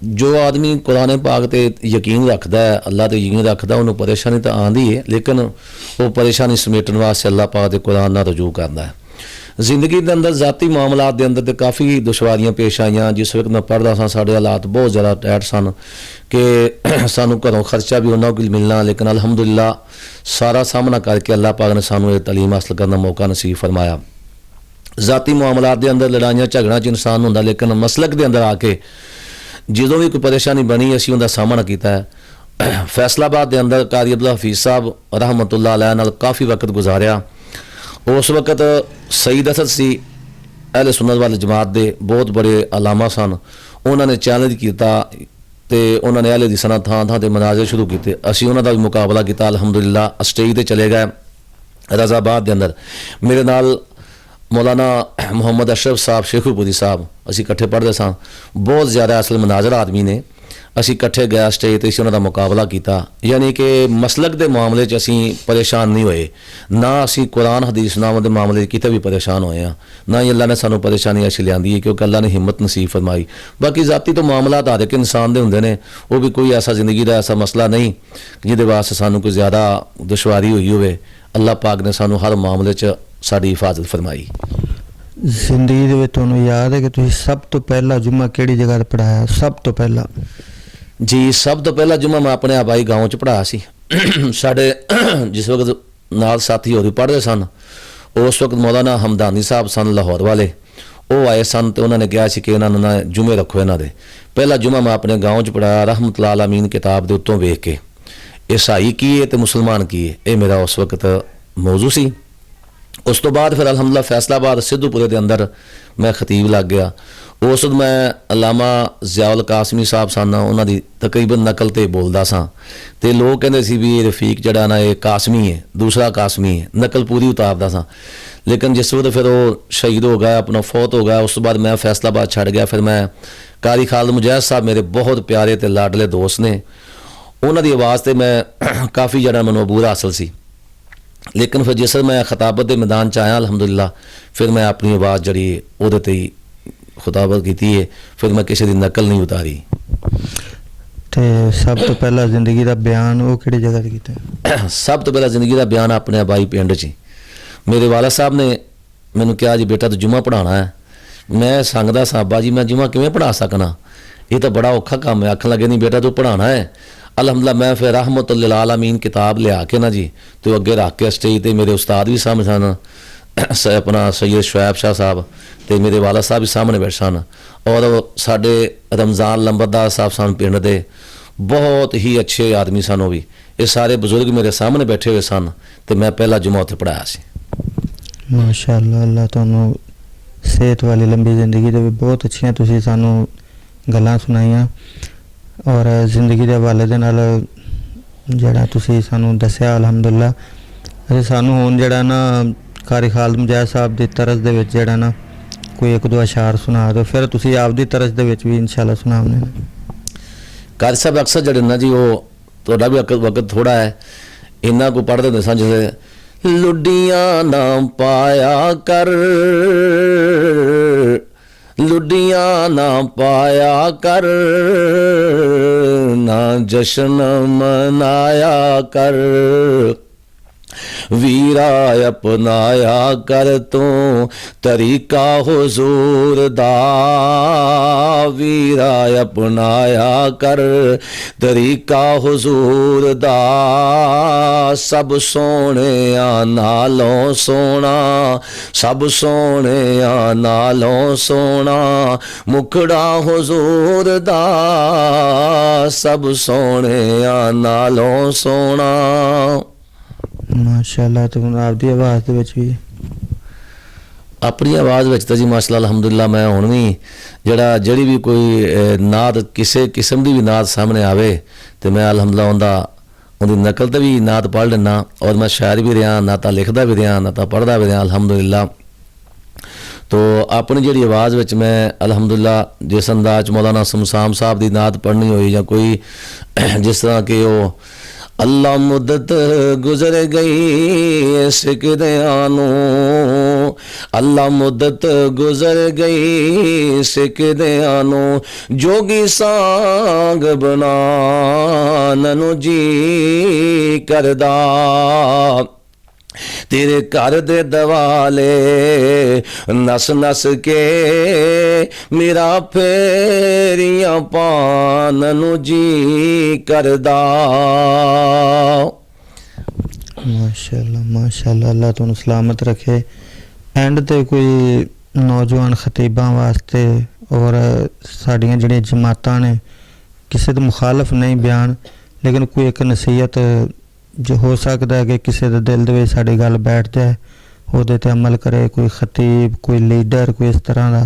ਜੋ ਆਦਮੀ ਕੁਰਾਨ ਪਾਕ ਤੇ ਯਕੀਨ ਰੱਖਦਾ ਹੈ, ਅੱਲਾਹ ਤੇ ਯਕੀਨ ਰੱਖਦਾ, ਉਹਨੂੰ ਪਰੇਸ਼ਾਨੀ ਤਾਂ ਆਉਂਦੀ ਹੈ, ਲੇਕਿਨ ਉਹ ਪਰੇਸ਼ਾਨੀ ਸਮੇਟਣ ਵਾਸਤੇ ਅੱਲਾਹ ਪਾਕ ਦੇ ਕੁਰਾਨ ਨਾਲ ਰਜੂ ਕਰਦਾ ਹੈ। ਜ਼ਿੰਦਗੀ ਦੇ ਅੰਦਰ ਜ਼ਾਤੀ ਮਾਮਲਾਤ ਦੇ ਅੰਦਰ ਤੇ ਕਾਫੀ ਦੁਸ਼ਵਾਰੀਆਂ ਪੇਸ਼ ਆਈਆਂ। ਜਿਸ ਵਕਤ ਮੈਂ ਪੜ੍ਹਦਾ ਸਾਂ ਸਾਡੇ ਹਾਲਾਤ ਬਹੁਤ ਜ਼ਿਆਦਾ ਟੈਟ ਸਨ ਕਿ ਸਾਨੂੰ ਘਰੋਂ ਖਰਚਾ ਵੀ ਉਹਨਾਂ ਕੋਲ ਮਿਲਣਾ, ਲੇਕਿਨ ਅਲਹਮਦੁਲਿਲਾ ਸਾਰਾ ਸਾਹਮਣਾ ਕਰਕੇ ਅੱਲਾਹ ਪਾਕ ਨੇ ਸਾਨੂੰ ਇਹ ਤਾਲੀਮ ਹਾਸਲ ਕਰਨ ਦਾ ਮੌਕਾ ਨਸੀਬ ਫਰਮਾਇਆ। ਜ਼ਾਤੀ ਮਾਮਲਾਤ ਦੇ ਅੰਦਰ ਲੜਾਈਆਂ ਝਗੜਾ 'ਚ ਇਨਸਾਨ ਹੁੰਦਾ, ਲੇਕਿਨ ਮਸਲਕ ਦੇ ਅੰਦਰ ਆ ਕੇ ਜਦੋਂ ਵੀ ਕੋਈ ਪਰੇਸ਼ਾਨੀ ਬਣੀ ਅਸੀਂ ਉਹਦਾ ਸਾਹਮਣਾ ਕੀਤਾ ਹੈ। ਫੈਸਲਾਬਾਦ ਦੇ ਅੰਦਰ ਕਾਰੀ ਅਬਦੁੱਲਾ ਹਫੀਜ਼ ਸਾਹਿਬ ਰਹਿਮਤੁल्लाह अलैह ਨਾਲ ਕਾਫੀ ਵਕਤ ਗੁਜ਼ਾਰਿਆ। ਉਸ ਵਕਤ ਸਈਦ ਅਸਦ ਸੀ ਅਹਿਲੇ ਸੁन्नत ਵਾਲ ਜਮਾਤ ਦੇ ਬਹੁਤ ਬੜੇ ਅਲਾਮਾ ਸਨ। ਉਹਨਾਂ ਨੇ ਚੈਲੰਜ ਕੀਤਾ ਤੇ ਉਹਨਾਂ ਨੇ ਅਹਿਲੇ ਦੀ ਸਨਅਤ ਥਾਂ ਥਾਂ ਤੇ ਮਨਾਜ਼ਰ ਸ਼ੁਰੂ ਕੀਤੇ। ਅਸੀਂ ਉਹਨਾਂ ਦਾ ਵੀ ਮੁਕਾਬਲਾ ਕੀਤਾ। ਅਲਹਮਦੁਲਿਲਾ ਸਟੇਜ ਤੇ ਚਲੇ ਗਏ ਰਜ਼ਾਬਾਦ ਦੇ ਅੰਦਰ। ਮੇਰੇ ਨਾਲ ਮੌਲਾਨਾ ਮੁਹੰਮਦ ਅਸ਼ਰਫ ਸਾਹਿਬ ਸ਼ੇਖੂਪੁਰੀ ਸਾਹਿਬ ਅਸੀਂ ਇਕੱਠੇ ਪੜ੍ਹਦੇ ਸਾਂ। ਬਹੁਤ ਜ਼ਿਆਦਾ ਅਸਲ ਮਨਾਜ਼ਰ ਆਦਮੀ ਨੇ। ਅਸੀਂ ਇਕੱਠੇ ਗਏ ਸਟੇਜ ਤੇ, ਅਸੀਂ ਉਹਨਾਂ ਦਾ ਮੁਕਾਬਲਾ ਕੀਤਾ। ਯਾਨੀ ਕਿ ਮਸਲਕ ਦੇ ਮਾਮਲੇ 'ਚ ਅਸੀਂ ਪਰੇਸ਼ਾਨ ਨਹੀਂ ਹੋਏ, ਨਾ ਅਸੀਂ ਕੁਰਾਨ ਹਦੀਸ ਨਾਮ ਦੇ ਮਾਮਲੇ 'ਚ ਕਿਤੇ ਵੀ ਪਰੇਸ਼ਾਨ ਹੋਏ ਹਾਂ, ਨਾ ਹੀ ਅੱਲਾਹ ਨੇ ਸਾਨੂੰ ਪਰੇਸ਼ਾਨੀ ਐਸੀ ਲਿਆਂਦੀ ਹੈ, ਕਿਉਂਕਿ ਅੱਲਾਹ ਨੇ ਹਿੰਮਤ ਨਸੀਬ ਫਰਮਾਈ। ਬਾਕੀ ਜ਼ਾਤੀ ਤੋਂ ਮਾਮਲਾਤ ਹਰ ਇੱਕ ਇਨਸਾਨ ਦੇ ਹੁੰਦੇ ਨੇ, ਉਹ ਵੀ ਕੋਈ ਐਸਾ ਜ਼ਿੰਦਗੀ ਦਾ ਐਸਾ ਮਸਲਾ ਨਹੀਂ ਜਿਹਦੇ ਵਾਸਤੇ ਸਾਨੂੰ ਕੋਈ ਜ਼ਿਆਦਾ ਦੁਸ਼ਵਾਰੀ ਹੋਈ ਹੋਵੇ। ਅੱਲਾਹ ਪਾਕ ਨੇ ਸਾਨੂੰ ਹਰ ਮਾਮਲੇ 'ਚ ਸਾਡੀ ਹਿਫਾਜ਼ਤ ਫਰਮਾਈ। ਜ਼ਿੰਦਗੀ ਦੇ ਵਿੱਚ ਤੁਹਾਨੂੰ ਯਾਦ ਹੈ ਕਿ ਤੁਸੀਂ ਸਭ ਤੋਂ ਪਹਿਲਾ ਜੁਮਾ ਕਿਹੜੀ ਜਗ੍ਹਾ 'ਤੇ ਪੜ੍ਹਾਇਆ? ਸਭ ਤੋਂ ਪਹਿਲਾਂ ਜੀ ਸਭ ਤੋਂ ਪਹਿਲਾ ਜੁਮਾ ਮੈਂ ਆਪਣੇ ਆਬਾਈ ਗਾਉਂ 'ਚ ਪੜ੍ਹਾਇਆ ਸੀ। ਸਾਡੇ ਜਿਸ ਵਕਤ ਨਾਲ ਸਾਥੀ ਹੋਰ ਵੀ ਪੜ੍ਹਦੇ ਸਨ, ਉਸ ਵਕਤ ਮੌਲਾਨਾ ਹਮਦਾਨੀ ਸਾਹਿਬ ਸਨ ਲਾਹੌਰ ਵਾਲੇ। ਉਹ ਆਏ ਸਨ ਤੇ ਉਹਨਾਂ ਨੇ ਕਿਹਾ ਸੀ ਕਿ ਇਹਨਾਂ ਨੂੰ ਨਾ ਜੁਮੇ ਰੱਖੋ ਇਹਨਾਂ ਦੇ। ਪਹਿਲਾ ਜੁਮਾ ਮੈਂ ਆਪਣੇ ਗਾਉਂ 'ਚ ਪੜ੍ਹਾਇਆ ਰਹਿਮਤੁल्लाह ਅਲਮੀਨ ਕਿਤਾਬ ਦੇ ਉੱਤੋਂ ਵੇਖ ਕੇ। ਈਸਾਈ ਕੀ ਹੈ ਤੇ ਮੁਸਲਮਾਨ ਕੀ ਹੈ, ਇਹ ਮੇਰਾ ਉਸ ਵਕਤ ਮੌਜੂ ਸੀ। ਉਸ ਤੋਂ ਬਾਅਦ ਫਿਰ ਅਲਹਮਦੁਲਿਲਾ ਫੈਸਲਾਬਾਦ ਸਿੱਧੂਪੁਰੇ ਦੇ ਅੰਦਰ ਮੈਂ ਖਤੀਬ ਲੱਗ ਗਿਆ। ਉਸ ਵਕਤ ਮੈਂ ਅਲਾਮਾ ਜ਼ਿਆਉਲ ਕਾਸਮੀ ਸਾਹਿਬ ਸਨ, ਉਹਨਾਂ ਦੀ ਤਕਰੀਬਨ ਨਕਲ 'ਤੇ ਬੋਲਦਾ ਸਾਂ ਅਤੇ ਲੋਕ ਕਹਿੰਦੇ ਸੀ ਵੀ ਇਹ ਰਫੀਕ ਜਿਹੜਾ ਨਾ ਇਹ ਕਾਸਮੀ ਹੈ, ਦੂਸਰਾ ਕਾਸਮੀ ਹੈ। ਨਕਲ ਪੂਰੀ ਉਤਾਰਦਾ ਸਾਂ। ਲੇਕਿਨ ਜਿਸ ਵਕਤ ਫਿਰ ਉਹ ਸ਼ਹੀਦ ਹੋ ਗਿਆ, ਆਪਣਾ ਫੌਤ ਹੋ ਗਿਆ, ਉਸ ਤੋਂ ਬਾਅਦ ਮੈਂ ਫੈਸਲਾਬਾਦ ਛੱਡ ਗਿਆ। ਫਿਰ ਮੈਂ ਕਾਰੀ ਖਾਲਦ ਮੁਜੈਦ ਸਾਹਿਬ ਮੇਰੇ ਬਹੁਤ ਪਿਆਰੇ ਤੇ ਲਾਡਲੇ ਦੋਸਤ ਨੇ। ਉਹਨਾਂ ਦੀ ਆਵਾਜ਼ ਤੇ ਮੈਂ ਕਾਫੀ ਜਿਹੜਾ ਮੈਨੂੰ ਅਬੂਰ ਹਾਸਲ ਸੀ, ਲੇਕਿਨ ਫਿਰ ਜਿਸ ਮੈਂ ਖਿਤਾਬਤ ਦੇ ਮੈਦਾਨ 'ਚ ਆਇਆ ਅਲਹਮਦੁਲਿਲਾ, ਫਿਰ ਮੈਂ ਆਪਣੀ ਆਵਾਜ਼ ਜਿਹੜੀ ਉਹਦੇ ਤੇ ਹੀ ਖਿਤਾਬਤ ਕੀਤੀ ਹੈ, ਫਿਰ ਮੈਂ ਕਿਸੇ ਦੀ ਨਕਲ ਨਹੀਂ ਉਤਾਰੀ। ਤੇ ਸਭ ਤੋਂ ਪਹਿਲਾਂ ਜ਼ਿੰਦਗੀ ਦਾ ਬਿਆਨ ਉਹ ਕਿਹੜੀ ਜਗ੍ਹਾ ਤੇ ਕੀਤਾ? ਸਭ ਤੋਂ ਪਹਿਲਾਂ ਜ਼ਿੰਦਗੀ ਦਾ ਬਿਆਨ ਆਪਣੇ ਆਬਾਈ ਪਿੰਡ 'ਚ ਹੀ। ਮੇਰੇ ਵਾਲਾ ਸਾਹਿਬ ਨੇ ਮੈਨੂੰ ਕਿਹਾ ਜੀ ਬੇਟਾ ਤੂੰ ਜੁਮਾ ਪੜ੍ਹਾਉਣਾ ਹੈ। ਮੈਂ ਸੰਗਦਾ ਸਾਬਾ ਜੀ ਮੈਂ ਜੁਮਾ ਕਿਵੇਂ ਪੜ੍ਹਾ ਸਕਣਾ, ਇਹ ਤਾਂ ਬੜਾ ਔਖਾ ਕੰਮ ਹੈ। ਆਖਣ ਲੱਗੇ ਨਹੀਂ ਬੇਟਾ ਤੂੰ ਪੜ੍ਹਾਉਣਾ ਹੈ। ਅਲਹਮਦੁਲਿਲਾ ਮੈਂ ਫਿਰ ਰਹਿਮਤੁਲ ਲਿਲ ਆਲਮੀਨ ਕਿਤਾਬ ਲਿਆ ਕੇ ਨਾ ਜੀ ਤੇ ਅੱਗੇ ਰੱਖ ਕੇ ਸਟੇਜ ਤੇ ਮੇਰੇ ਉਸਤਾਦ ਵੀ ਸਾਹਮਣੇ ਸਨ, ਆਪਣਾ ਸੈਯਦ ਸ਼ੁਐਬ ਸ਼ਾਹ ਸਾਹਿਬ ਤੇ ਮੇਰੇ ਵਾਲਾ ਸਾਹਿਬ ਵੀ ਸਾਹਮਣੇ ਬੈਠੇ ਸਨ, ਔਰ ਸਾਡੇ ਰਮਜ਼ਾਨ ਲੰਬਰਦਾਰ ਸਾਹਿਬ ਸਨ ਪਿੰਡ ਦੇ, ਬਹੁਤ ਹੀ ਅੱਛੇ ਆਦਮੀ ਸਨ ਉਹ ਵੀ। ਇਹ ਸਾਰੇ ਬਜ਼ੁਰਗ ਮੇਰੇ ਸਾਹਮਣੇ ਬੈਠੇ ਹੋਏ ਸਨ ਤੇ ਮੈਂ ਪਹਿਲਾ ਜੁਮਾ ਉੱਥੇ ਪੜ੍ਹਾਇਆ ਸੀ। ਮਾਸ਼ਾਅੱਲਾ, ਅੱਲਾਹ ਤੁਹਾਨੂੰ ਸਿਹਤ ਵਾਲੀ ਲੰਬੀ ਜ਼ਿੰਦਗੀ ਦੇਵੇ। ਬਹੁਤ ਅੱਛੀਆਂ ਤੁਸੀਂ ਸਾਨੂੰ ਗੱਲਾਂ ਸੁਣਾਈਆਂ ਔਰ ਜ਼ਿੰਦਗੀ ਦੇ ਹਵਾਲੇ ਦੇ ਨਾਲ ਜਿਹੜਾ ਤੁਸੀਂ ਸਾਨੂੰ ਦੱਸਿਆ ਅਲਹਮਦੁਲਿਲਾ। ਅਤੇ ਸਾਨੂੰ ਹੁਣ ਜਿਹੜਾ ਨਾ ਕਾਰੀ ਖਾਲਦ ਮੁਜੈਦ ਸਾਹਿਬ ਦੀ ਤਰਜ਼ ਦੇ ਵਿੱਚ ਜਿਹੜਾ ਨਾ ਕੋਈ ਇੱਕ ਦੋ ਅਸ਼ਾਰ ਸੁਣਾ ਦਿਓ, ਫਿਰ ਤੁਸੀਂ ਆਪਦੀ ਤਰਜ਼ ਦੇ ਵਿੱਚ ਵੀ ਇਨਸ਼ਾਅੱਲਾ ਸੁਣਾਉਣੇ ਨੇ। ਕਾਰੀ ਸਾਹਿਬ ਅਕਸਰ ਜਿਹੜੇ ਨਾ ਜੀ ਉਹ ਤੁਹਾਡਾ ਵੀ ਵਕਤ ਥੋੜਾ ਹੈ, ਇੰਨਾ ਕੋ ਪੜ੍ਹਦੇ ਹੁੰਦੇ ਸਨ ਜਿਵੇਂ ਲੁੱਡੀਆਂ ਨਾ ਪਾਇਆ ਕਰ, ਲੁੱਡੀਆਂ ਨਾ ਪਾਇਆ ਕਰ, ਨਾ ਜਸ਼ਨ ਮਨਾਇਆ ਕਰ, ਵੀਰਾ ਅਪਨਾਇਆ ਕਰ ਤੂੰ ਤਰੀਕਾ ਹੁਜ਼ੂਰ ਦਾ, ਵੀਰਾ ਅਪਨਾਇਆ ਕਰ ਤਰੀਕਾ ਹੁਜ਼ੂਰ ਦਾ, ਸਭ ਸੋਹਣਿਆਂ ਨਾਲੋਂ ਸੋਹਣਾ, ਸਭ ਸੋਹਣਿਆਂ ਨਾਲੋਂ ਸੋਹਣਾ, ਮੁਖੜਾ ਹੁਜ਼ੂਰ ਦਾ, ਸਭ ਸੋਹਣਿਆਂ ਨਾਲੋਂ ਸੋਹਣਾ। ਮਾਸ਼ਾਅੱਲਾ, ਤੇ ਹੁਣ ਆਪਦੀ ਆਵਾਜ਼ ਦੇ ਵਿੱਚ ਵੀ ਆਪਣੀ ਆਵਾਜ਼ ਵਿੱਚ ਤਾਂ ਜੀ ਮਾਸ਼ਾਅੱਲਾ ਅਲਹਮਦੁਲਿਲਾ ਮੈਂ ਹੁਣ ਵੀ ਜਿਹੜੀ ਵੀ ਕੋਈ ਨਾਦ ਕਿਸੇ ਕਿਸਮ ਦੀ ਵੀ ਨਾਦ ਸਾਹਮਣੇ ਆਵੇ ਤੇ ਮੈਂ ਅਲਹਮਦੁਲਿਲਾ ਉਹਦੀ ਨਕਲ ਤੇ ਵੀ ਨਾਦ ਪੜ੍ਹ ਲੈਂਦਾ, ਔਰ ਮੈਂ ਸ਼ਾਇਰ ਵੀ ਰਿਹਾ, ਨਾ ਤਾਂ ਲਿਖਦਾ ਵੀ ਰਿਹਾ, ਨਾ ਤਾਂ ਪੜ੍ਹਦਾ ਵੀ ਰਿਹਾ ਅਲਹਮਦੁਲਿਲਾ। ਤੋ ਆਪਣੀ ਜਿਹੜੀ ਆਵਾਜ਼ ਵਿੱਚ ਮੈਂ ਅਲਹਮਦੁਲਿਲਾ ਜਿਸ ਅੰਦਾਜ਼ ਮੌਲਾਨਾ ਸਮਸਾਮ ਸਾਹਿਬ ਦੀ ਨਾਦ ਪੜ੍ਹਨੀ ਹੋਈ ਜਾਂ ਕੋਈ ਜਿਸ ਤਰ੍ਹਾਂ ਕਿ ਉਹ ਅੱਲਾ ਮੁੱਦਤ ਗੁਜ਼ਰ ਗਈ ਸਿੱਖਦਿਆਂ ਨੂੰ, ਅੱਲਾ ਮੁੱਦਤ ਗੁਜ਼ਰ ਗਈ ਸਿੱਖਦਿਆਂ ਨੂੰ, ਜੋਗੀ ਸਾਂਗ ਬਣਾਉਣ ਨੂੰ ਜੀ ਕਰਦਾ, ਤੇਰੇ ਘਰ ਦੇ ਦਵਾਲੇ ਨਸ ਨਸ ਕੇ ਮੇਰਾ ਫੇਰੀਆਂ ਪਾਣ ਨੂੰ ਜੀ ਕਰਦਾ। ਮਾਸ਼ਾਅੱਲਾ ਮਾਸ਼ਾਅੱਲਾ, ਅੱਲਾਹ ਤੁਹਾਨੂੰ ਸਲਾਮਤ ਰੱਖੇ। ਐਂਡ ਤੇ ਕੋਈ ਨੌਜਵਾਨ ਖਤੀਬਾਂ ਵਾਸਤੇ ਔਰ ਸਾਡੀਆਂ ਜਿਹੜੀਆਂ ਜਮਾਤਾਂ ਨੇ ਕਿਸੇ ਦੇ ਮੁਖਾਲਫ ਨਹੀਂ ਬਿਆਨ, ਲੇਕਿਨ ਕੋਈ ਇੱਕ ਨਸੀਹਤ ਜੋ ਹੋ ਸਕਦਾ ਹੈ ਕਿ ਕਿਸੇ ਦੇ ਦਿਲ ਦੇ ਵਿੱਚ ਸਾਡੀ ਗੱਲ ਬੈਠ ਜਾਏ, ਉਹਦੇ ਤੇ ਅਮਲ ਕਰੇ, ਕੋਈ ਖਤੀਬ, ਕੋਈ ਲੀਡਰ, ਕੋਈ ਇਸ ਤਰ੍ਹਾਂ ਦਾ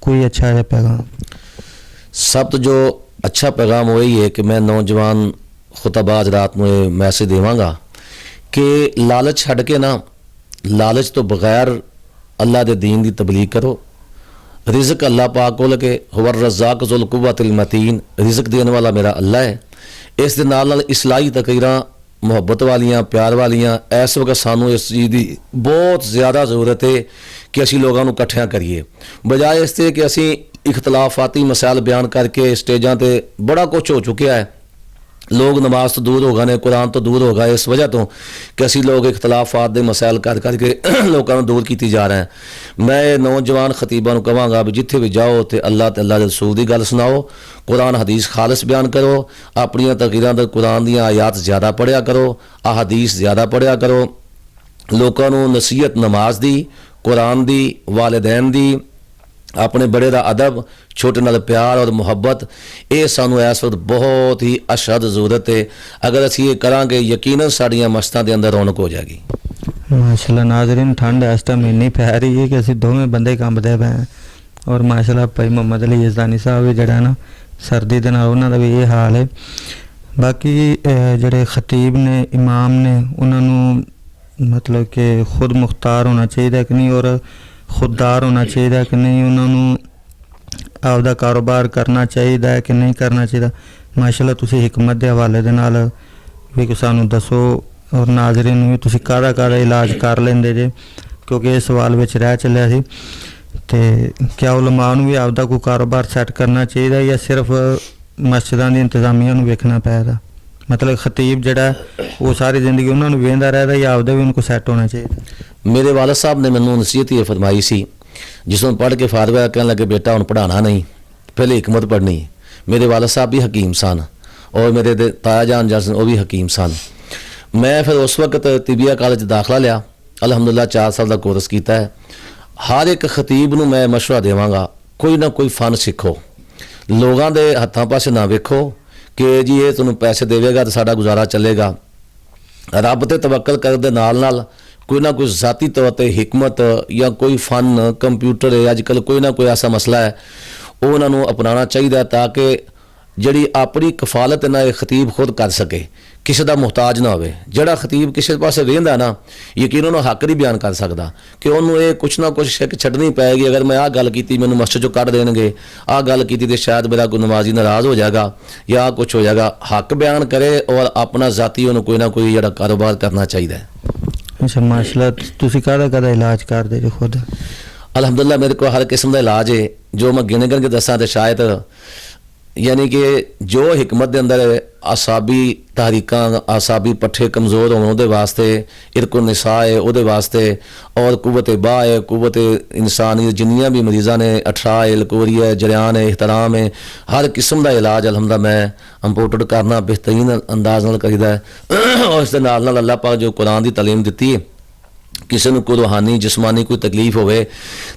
ਕੋਈ ਅੱਛਾ ਜਿਹਾ ਪੈਗਾਮ। ਸਭ ਤੋਂ ਜੋ ਅੱਛਾ ਪੈਗਾਮ ਉਹ ਹੀ ਹੈ ਕਿ ਮੈਂ ਨੌਜਵਾਨ ਖੁਤਬਾ ਹਜ਼ਰਾਤ ਨੂੰ ਇਹ ਮੈਸੇਜ ਦੇਵਾਂਗਾ ਕਿ ਲਾਲਚ ਛੱਡ ਕੇ ਨਾ, ਲਾਲਚ ਤੋਂ ਬਗੈਰ ਅੱਲਾ ਦੇ ਦੀਨ ਦੀ ਤਬਲੀਗ ਕਰੋ। ਰਿਜ਼ਕ ਅੱਲਾ ਪਾਕ ਕੋਲ ਕੇ ਹੁਵਰ ਰਜ਼ਾਕ ਜ਼ੁਲ ਕੁਵ੍ਵਤਿਲ ਮਤੀਨ, ਰਿਜ਼ਕ ਦੇਣ ਵਾਲਾ ਮੇਰਾ ਅੱਲਾ ਹੈ। ਇਸ ਦੇ ਨਾਲ ਨਾਲ ਇਸਲਾਹੀ ਤਕਰੀਰਾਂ ਮੁਹੱਬਤ ਵਾਲੀਆਂ, ਪਿਆਰ ਵਾਲੀਆਂ ਇਸ ਵਕਤ ਸਾਨੂੰ ਇਸ ਚੀਜ਼ ਦੀ ਬਹੁਤ ਜ਼ਿਆਦਾ ਜ਼ਰੂਰਤ ਹੈ ਕਿ ਅਸੀਂ ਲੋਕਾਂ ਨੂੰ ਇਕੱਠਿਆਂ ਕਰੀਏ, ਬਜਾਏ ਇਸ ਤੇ ਕਿ ਅਸੀਂ ਇਖਤਲਾਫਾਤੀ ਮਸਾਇਲ ਬਿਆਨ ਕਰਕੇ ਸਟੇਜਾਂ ਤੇ ਬੜਾ ਕੁਝ ਹੋ ਚੁੱਕਿਆ ਹੈ। ਲੋਕ ਨਮਾਜ਼ ਤੋਂ ਦੂਰ ਹੋ ਗਏ ਨੇ, ਕੁਰਾਨ ਤੋਂ ਦੂਰ ਹੋ ਗਏ, ਇਸ ਵਜ੍ਹਾ ਤੋਂ ਕਿ ਅਸੀਂ ਲੋਕ ਇਖਤਲਾਫਾਤ ਦੇ ਮਸਾਇਲ ਕਰ ਕਰਕੇ ਲੋਕਾਂ ਨੂੰ ਦੂਰ ਕੀਤੀ ਜਾ ਰਹੇ ਹਾਂ। ਮੈਂ ਨੌਜਵਾਨ ਖਤੀਬਾਂ ਨੂੰ ਕਹਾਂਗਾ ਵੀ ਜਿੱਥੇ ਵੀ ਜਾਓ ਤੇ ਅੱਲਾ ਤੇ ਅੱਲਾ ਦੇ ਰਸੂਲ ਦੀ ਗੱਲ ਸੁਣਾਓ, ਕੁਰਾਨ ਹਦੀਸ ਖਾਲਸ ਬਿਆਨ ਕਰੋ, ਆਪਣੀਆਂ ਤਕਰੀਰਾਂ ਦੇ ਕੁਰਾਨ ਦੀਆਂ ਆਯਾਤ ਜ਼ਿਆਦਾ ਪੜ੍ਹਿਆ ਕਰੋ, ਅਹਾਦੀਸ ਜ਼ਿਆਦਾ ਪੜ੍ਹਿਆ ਕਰੋ, ਲੋਕਾਂ ਨੂੰ ਨਸੀਹਤ ਨਮਾਜ਼ ਦੀ, ਕੁਰਾਨ ਦੀ, ਵਾਲਿदैन ਦੀ, ਆਪਣੇ ਬੜੇ ਦਾ ਅਦਬ, ਛੋਟੇ ਨਾਲ ਪਿਆਰ ਔਰ ਮੁਹੱਬਤ, ਇਹ ਸਾਨੂੰ ਇਸ ਵਕਤ ਬਹੁਤ ਹੀ ਅਸ਼ਦ ਜ਼ਰੂਰਤ ਹੈ। ਅਗਰ ਅਸੀਂ ਇਹ ਕਰਾਂਗੇ ਯਕੀਨਨ ਸਾਡੀਆਂ ਮਸਤਾਂ ਦੇ ਅੰਦਰ ਰੌਣਕ ਹੋ ਜਾਏਗੀ। ਮਾਸ਼ਾਅੱਲਾ ਨਾਜ਼ਰੀਨ, ਠੰਡ ਇਸ ਟਾਈਮ ਇੰਨੀ ਪੈ ਰਹੀ ਹੈ ਕਿ ਅਸੀਂ ਦੋਵੇਂ ਬੰਦੇ ਕੰਬਦੇ ਪਏ ਹਾਂ, ਔਰ ਮਾਸ਼ਾਅੱਲਾ ਭਾਈ ਮੁਹੰਮਦ ਅਲੀ ਯਜ਼ਦਾਨੀ ਸਾਹਿਬ ਵੀ ਜਿਹੜਾ ਨਾ ਸਰਦੀ ਦੇ ਨਾਲ ਉਹਨਾਂ ਦਾ ਵੀ ਇਹ ਹਾਲ ਹੈ। ਬਾਕੀ ਜਿਹੜੇ ਖਤੀਬ ਨੇ, ਇਮਾਮ ਨੇ, ਉਹਨਾਂ ਨੂੰ ਮਤਲਬ ਕਿ ਖੁਦ ਮੁਖਤਾਰ ਹੋਣਾ ਚਾਹੀਦਾ ਕਿ ਨਹੀਂ, ਔਰ ਖੁਦਦਾਰ ਹੋਣਾ ਚਾਹੀਦਾ ਕਿ ਨਹੀਂ, ਉਹਨਾਂ ਨੂੰ ਆਪਦਾ ਕਾਰੋਬਾਰ ਕਰਨਾ ਚਾਹੀਦਾ ਹੈ ਕਿ ਨਹੀਂ ਕਰਨਾ ਚਾਹੀਦਾ, ਮਾਸ਼ਾਅੱਲਾ ਤੁਸੀਂ ਹਕਮਤ ਦੇ ਹਵਾਲੇ ਦੇ ਨਾਲ ਵੀ ਸਾਨੂੰ ਦੱਸੋ, ਔਰ ਨਾਜ਼ਰੀਨ ਨੂੰ ਵੀ ਤੁਸੀਂ ਕਾਹਦਾ ਇਲਾਜ ਕਰ ਲੈਂਦੇ ਜੇ, ਕਿਉਂਕਿ ਇਹ ਸਵਾਲ ਵਿੱਚ ਰਹਿ ਚੱਲਿਆ ਸੀ। ਤੇ ਕਿਆ ਉਲਮਾ ਨੂੰ ਵੀ ਆਪਦਾ ਕੋਈ ਕਾਰੋਬਾਰ ਸੈੱਟ ਕਰਨਾ ਚਾਹੀਦਾ ਜਾਂ ਸਿਰਫ ਮਸਜਿਦਾਂ ਦੀ ਇੰਤਜ਼ਾਮੀਆਂ ਨੂੰ ਵੇਖਣਾ ਪੈਦਾ, ਮਤਲਬ ਖਤੀਬ ਜਿਹੜਾ ਉਹ ਸਾਰੀ ਜ਼ਿੰਦਗੀ ਉਹਨਾਂ ਨੂੰ ਵੇਖਦਾ ਰਹਿੰਦਾ ਜਾਂ ਆਪਦਾ ਵੀ ਉਹਨਾਂ ਕੋਲ ਸੈੱਟ ਹੋਣਾ ਚਾਹੀਦਾ? ਮੇਰੇ ਵਾਲਦ ਸਾਹਿਬ ਨੇ ਮੈਨੂੰ ਨਸੀਹਤ ਇਹ ਫਰਮਾਈ ਸੀ, ਜਿਸ ਨੂੰ ਪੜ੍ਹ ਕੇ ਫਾਰਗ ਹੋਇਆ ਕਹਿਣ ਲੱਗੇ ਬੇਟਾ ਹੁਣ ਪੜ੍ਹਾਉਣਾ ਨਹੀਂ, ਪਹਿਲੇ ਹਕਮਤ ਪੜ੍ਹਨੀ। ਮੇਰੇ ਵਾਲਦ ਸਾਹਿਬ ਵੀ ਹਕੀਮ ਸਨ ਔਰ ਮੇਰੇ ਦੇ ਤਾਇਆ ਜਾਨ ਜਸਨ ਉਹ ਵੀ ਹਕੀਮ ਸਨ। ਮੈਂ ਫਿਰ ਉਸ ਵਕਤ ਤਿਬੀਆ ਕਾਲਜ ਦਾਖਲਾ ਲਿਆ, ਅਲਹਮਦੁਲਿਲਾ 4 ਸਾਲ ਦਾ ਕੋਰਸ ਕੀਤਾ ਹੈ। ਹਰ ਇੱਕ ਖਤੀਬ ਨੂੰ ਮੈਂ ਮਸ਼ਵਰਾ ਦੇਵਾਂਗਾ, ਕੋਈ ਨਾ ਕੋਈ ਫਨ ਸਿੱਖੋ, ਲੋਕਾਂ ਦੇ ਹੱਥਾਂ ਪਾਸੇ ਨਾ ਵੇਖੋ ਕਿ ਜੀ ਇਹ ਤੁਹਾਨੂੰ ਪੈਸੇ ਦੇਵੇਗਾ ਤਾਂ ਸਾਡਾ ਗੁਜ਼ਾਰਾ ਚੱਲੇਗਾ। ਰੱਬ ਤੇ ਤਵੱਕਲ ਕਰਨ ਦੇ ਨਾਲ ਨਾਲ ਕੋਈ ਨਾ ਕੋਈ ਜ਼ਾਤੀ ਤੌਰ ਤੇ ਹਕਮਤ ਜਾਂ ਕੋਈ ਫਨ, ਕੰਪਿਊਟਰ ਹੈ ਅੱਜ ਕੱਲ੍ਹ ਕੋਈ ਨਾ ਕੋਈ ਐਸਾ ਮਸਲਾ ਹੈ ਉਹ ਉਹਨਾਂ ਨੂੰ ਅਪਣਾਉਣਾ ਚਾਹੀਦਾ, ਤਾਂ ਕਿ ਜਿਹੜੀ ਆਪਣੀ ਕਫਾਲਤ ਨਾ ਇਹ ਖਤੀਬ ਖੁਦ ਕਰ ਸਕੇ, ਕਿਸੇ ਦਾ ਮੁਹਤਾਜ ਨਾ ਹੋਵੇ। ਜਿਹੜਾ ਖਤੀਬ ਕਿਸੇ ਪਾਸੇ ਰਹਿੰਦਾ ਨਾ, ਯਕੀਨ ਉਹਨੂੰ ਹੱਕ ਨਹੀਂ ਬਿਆਨ ਕਰ ਸਕਦਾ ਕਿ ਉਹਨੂੰ ਇਹ ਕੁਛ ਨਾ ਕੁਛ ਸ਼ੱਕ ਛੱਡਣੀ ਪਏਗੀ, ਅਗਰ ਮੈਂ ਆਹ ਗੱਲ ਕੀਤੀ ਮੈਨੂੰ ਮਸਜਿਦ ਚੋਂ ਕੱਢ ਦੇਣਗੇ, ਆਹ ਗੱਲ ਕੀਤੀ ਤੇ ਸ਼ਾਇਦ ਮੇਰਾ ਕੋਈ ਨਮਾਜ਼ੀ ਨਾਰਾਜ਼ ਹੋ ਜਾਏਗਾ ਜਾਂ ਆਹ ਕੁਛ ਹੋ ਜਾਏਗਾ। ਹੱਕ ਬਿਆਨ ਕਰੇ ਔਰ ਆਪਣਾ ਜ਼ਾਤੀ ਉਹਨੂੰ ਕੋਈ ਨਾ ਕੋਈ ਜਿਹੜਾ ਕਾਰੋਬਾਰ ਕਰਨਾ ਚਾਹੀਦਾ ਹੈ। ਅੱਛਾ ਮਾਸ਼ਾਅੱਲਾ, ਤੁਸੀਂ ਕਾਹਦਾ ਇਲਾਜ ਕਰਦੇ ਜੋ ਖੁਦ? ਅਲਹਮਦੁਲਿਲਾ ਮੇਰੇ ਕੋਲ ਹਰ ਕਿਸਮ ਦਾ ਇਲਾਜ ਹੈ, ਜੋ ਮੈਂ ਗਿਣ ਕੇ ਦੱਸਾਂ ਤੇ ਸ਼ਾਇਦ ਯਾਨੀ ਕਿ ਜੋ ਹਕਮਤ ਦੇ ਅੰਦਰ ਆਸਾਬੀ ਤਹਰੀਕਾਂ, ਆਸਾਬੀ ਪੱਠੇ ਕਮਜ਼ੋਰ ਹੋਣ ਉਹਦੇ ਵਾਸਤੇ, ਇਰਕੁ ਨਿਸਾ ਹੈ ਉਹਦੇ ਵਾਸਤੇ, ਔਰ ਕੁਵਤ ਬਾਹ ਹੈ, ਕੁਵਤ ਇਨਸਾਨੀ ਜਿੰਨੀਆਂ ਵੀ ਮਰੀਜ਼ਾਂ ਨੇ, ਅਠਰਾ ਹੈ, ਲਕੋਰੀ ਹੈ, ਜਰਿਆਨ ਹੈ, ਇਹਤਰਾਮ ਹੈ, ਹਰ ਕਿਸਮ ਦਾ ਇਲਾਜ ਅਲਹਮਦੁਲਿਲਾ ਮੈਂ ਇੰਪੋਰਟਡ ਕਰਨਾ ਬਿਹਤਰੀਨ ਅੰਦਾਜ਼ ਨਾਲ ਕਰੀਦਾ ਹੈ। ਔਰ ਇਸ ਦੇ ਨਾਲ ਨਾਲ ਅੱਲਾਹ ਪਾਕ ਜੋ ਕੁਰਾਨ ਦੀ ਤਾਲੀਮ ਦਿੱਤੀ ਹੈ, ਕਿਸੇ ਨੂੰ ਕੋਈ ਰੂਹਾਨੀ ਜਿਸਮਾਨੀ ਕੋਈ ਤਕਲੀਫ ਹੋਵੇ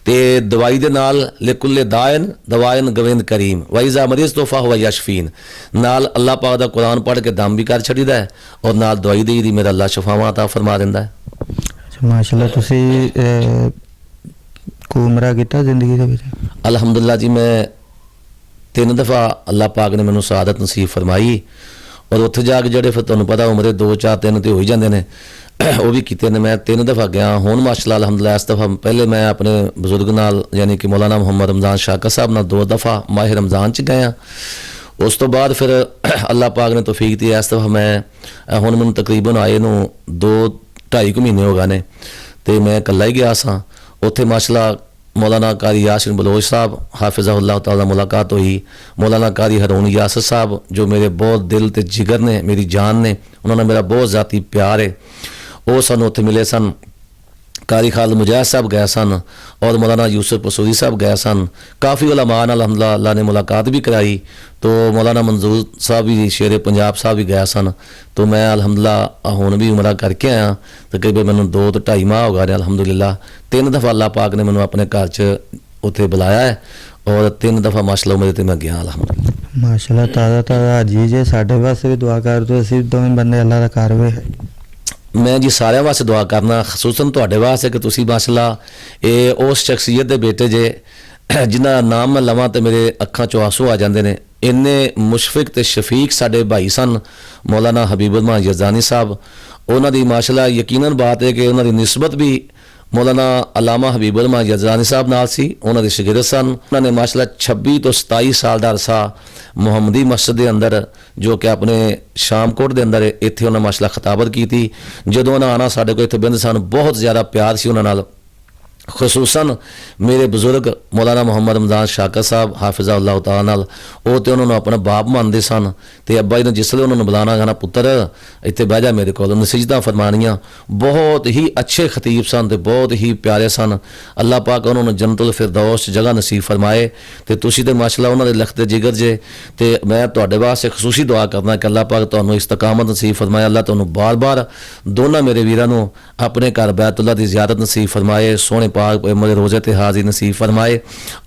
ਤੇ ਦਵਾਈ ਦੇ ਨਾਲ ਲਿਕੁੱਲੇ ਦਾਇਨ ਦਵਾਇਨ ਗਵਿੰਦ ਕਰੀਮ ਵਾਈਜ਼ਾ ਮਰੀਜ਼ ਤੋਹਫਾ ਹੋਵਾ ਯਸ਼ਫੀਨ, ਨਾਲ ਅੱਲਾਹ ਪਾਕ ਦਾ ਕੁਰਾਨ ਪੜ੍ਹ ਕੇ ਦਮ ਵੀ ਕਰ ਛੱਡੀਦਾ ਹੈ ਔਰ ਨਾਲ ਦਵਾਈ ਦੇਈ ਦੀ ਮੇਰਾ ਅੱਲਾਹ ਸ਼ਫਾਵਾਂ ਅਤਾ ਫਰਮਾ ਦਿੰਦਾ ਹੈ। ਮਾਸ਼ਾਅੱਲਾ, ਤੁਸੀਂ ਕੋਈ ਉਮਰਾ ਕੀਤਾ ਜ਼ਿੰਦਗੀ ਦੇ ਵਿੱਚ? ਅਲਹਮਦੁਲਿਲਾ ਜੀ, ਮੈਂ 3 ਦਫਾ ਅੱਲਾਹ ਪਾਕ ਨੇ ਮੈਨੂੰ ਸਆਦਤ ਨਸੀਬ ਫਰਮਾਈ ਔਰ ਉੱਥੇ ਜਾ ਕੇ ਜਿਹੜੇ ਫਿਰ ਤੁਹਾਨੂੰ ਪਤਾ ਉਮਰੇ 2 4 3 ਤੇ ਹੋ ਹੀ ਜਾਂਦੇ ਨੇ, ਉਹ ਵੀ ਕੀਤੇ ਨੇ। ਮੈਂ 3 ਦਫਾ ਗਿਆ। ਹੁਣ ਮਾਸ਼ਾਅੱਲਾ ਅਲਹਮਦੁਲਿਲਾ ਇਸ ਦਫਾ ਪਹਿਲੇ ਮੈਂ ਆਪਣੇ ਬਜ਼ੁਰਗ ਨਾਲ ਯਾਨੀ ਕਿ ਮੌਲਾਨਾ ਮੁਹੰਮਦ ਰਮਜ਼ਾਨ ਸ਼ਾਕਰ ਸਾਹਿਬ ਨਾਲ 2 ਦਫਾ ਮਾਹ ਰਮਜ਼ਾਨ 'ਚ ਗਏ ਹਾਂ। ਉਸ ਤੋਂ ਬਾਅਦ ਫਿਰ ਅੱਲਾਹ ਪਾਕ ਨੇ ਤੌਫੀਕ ਦਿੱਤੀ, ਇਸ ਦਫਾ ਮੈਂ ਹੁਣ ਮੈਨੂੰ ਤਕਰੀਬਨ ਆਏ ਨੂੰ 2-2.5 ਮਹੀਨੇ ਹੋ ਗਏ ਨੇ ਤੇ ਮੈਂ ਇਕੱਲਾ ਹੀ ਗਿਆ ਸਾਂ। ਉੱਥੇ ਮਾਸ਼ਾਅੱਲਾ ਮੌਲਾਨਾ ਕਾਰੀ यासिन बलोच साहब हाफिज़हुल्लाह ताला मुलाकात हुई। मौलाना कारी हारून यासर साहब जो मेरे बहुत दिल ते जिगर ने, मेरी जान ने, उन्होंने मेरा बहुत ज़ाती प्यार है, वो सानू उत्थे मिले सन। कारी खालिद मुजाहिद साहब गए सन और मौलाना यूसुफ पसूरी साहब गए सन। काफ़ी उलमा अल्हम्दुलिल्लाह अल्लाह ने मुलाकात भी कराई। तो मौलाना मंजूर साहब भी, शेर पंजाब साहब भी गए सन। तो मैं अल्हम्दुलिल्लाह हुण भी उमरा करके आया, तकरीबन मैनू 2 ਤੋਂ 2.5 माह हो गए अल्हम्दुलिल्लाह। 3 दफ़ा अल्लाह पाक ने मैनू अपने घर च उत्थे बुलाया है और 3 दफ़ा माशाअल्लाह उमरे ते मैं गया अल्हम्दुलिल्लाह। माशाअल्लाह, ताज़ा जी जे साडे वास्ते भी दुआ कर दो, असीं दोवें बंदे अल्लाह दा घर वे। मैं जी सारे वास्ते दुआ करना, खसूसन तुहाडे वास्ते कि तुसीं माशाअल्लाह ये उस शख्सियत दे बेटे जे जिन्हां दा नाम मैं लवां ते मेरे अखां चों आंसू आ जांदे ने। इन्ने मुशफिक ते शफीक साडे भाई सन मौलाना हबीब उर रहमान यज़दानी साहब। उन्हां दी माशाअल्लाह यकीनन बात है कि उन्हां दी निस्बत भी मौलाना अलामा हबीब उर रहमान यज़दानी साहब नाल सी, उन्हां दे शागिर्द सन। उन्हां ने माशाअल्लाह 26 ਤੋਂ 27 साल ਦਾ अरसा मुहम्मदी मस्जिद के अंदर जो कि अपने शामकोट के अंदर इत्थे उन्होंने माशाअल्लाह खिताबत की थी। जदों उन्हें आना साढ़े को इत्थे बिंद सन, बहुत ज़्यादा प्यार सी उन्हां नाल। खसूसन मेरे बुजुर्ग मौलाना मुहम्मद रमज़ान शाकर साहब हाफिज़हुल्लाह ताला नाल वो तो उन्होंने अपना बाप मानते सन। तो अब्बा जी ने जिसले उन्होंने बुलाना कहना पुत्र इत्थे बह जा मेरे को, नसीहतां फरमानियां। बहुत ही अच्छे खतीब सन ते बहुत ही प्यारे सन। अल्लाह पाक उन्होंने जन्नतुल फिरदौस जगह नसीब फरमाए। तो तुसीं ते माशाअल्लाह उन्होंने लखते जिगर जे। तो मैं तुहाडे वास्ते खसूसी दुआ करना कि अल्लाह पाक तुहानूं इस्तकामत नसीब फरमाए। अल्लाह तुहानूं बार बार दोनों मेरे वीरां नूं अपने घर बैतुल्लाह की ज़ियारत नसीब फरमाए, सोने पाक मेरे रोज़े ते हाज़िर नसीब फरमाए।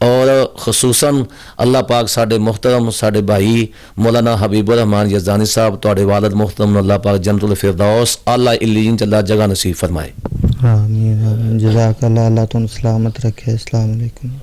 और खसूसन अल्लाह पाक साडे मुहतरम साडे भाई मौलाना हबीब उर रहमान यज़दानी साहब तुहाडे वालिद मुहतरम अल्लाह पाक जन्नतुल फिरदौस आला इल्लीन च जगह नसीब फरमाए। आमीन आमीन। जज़ाकल्लाह, अल्लाह तुम सलामत रखे। अस्सलाम वालेकुम।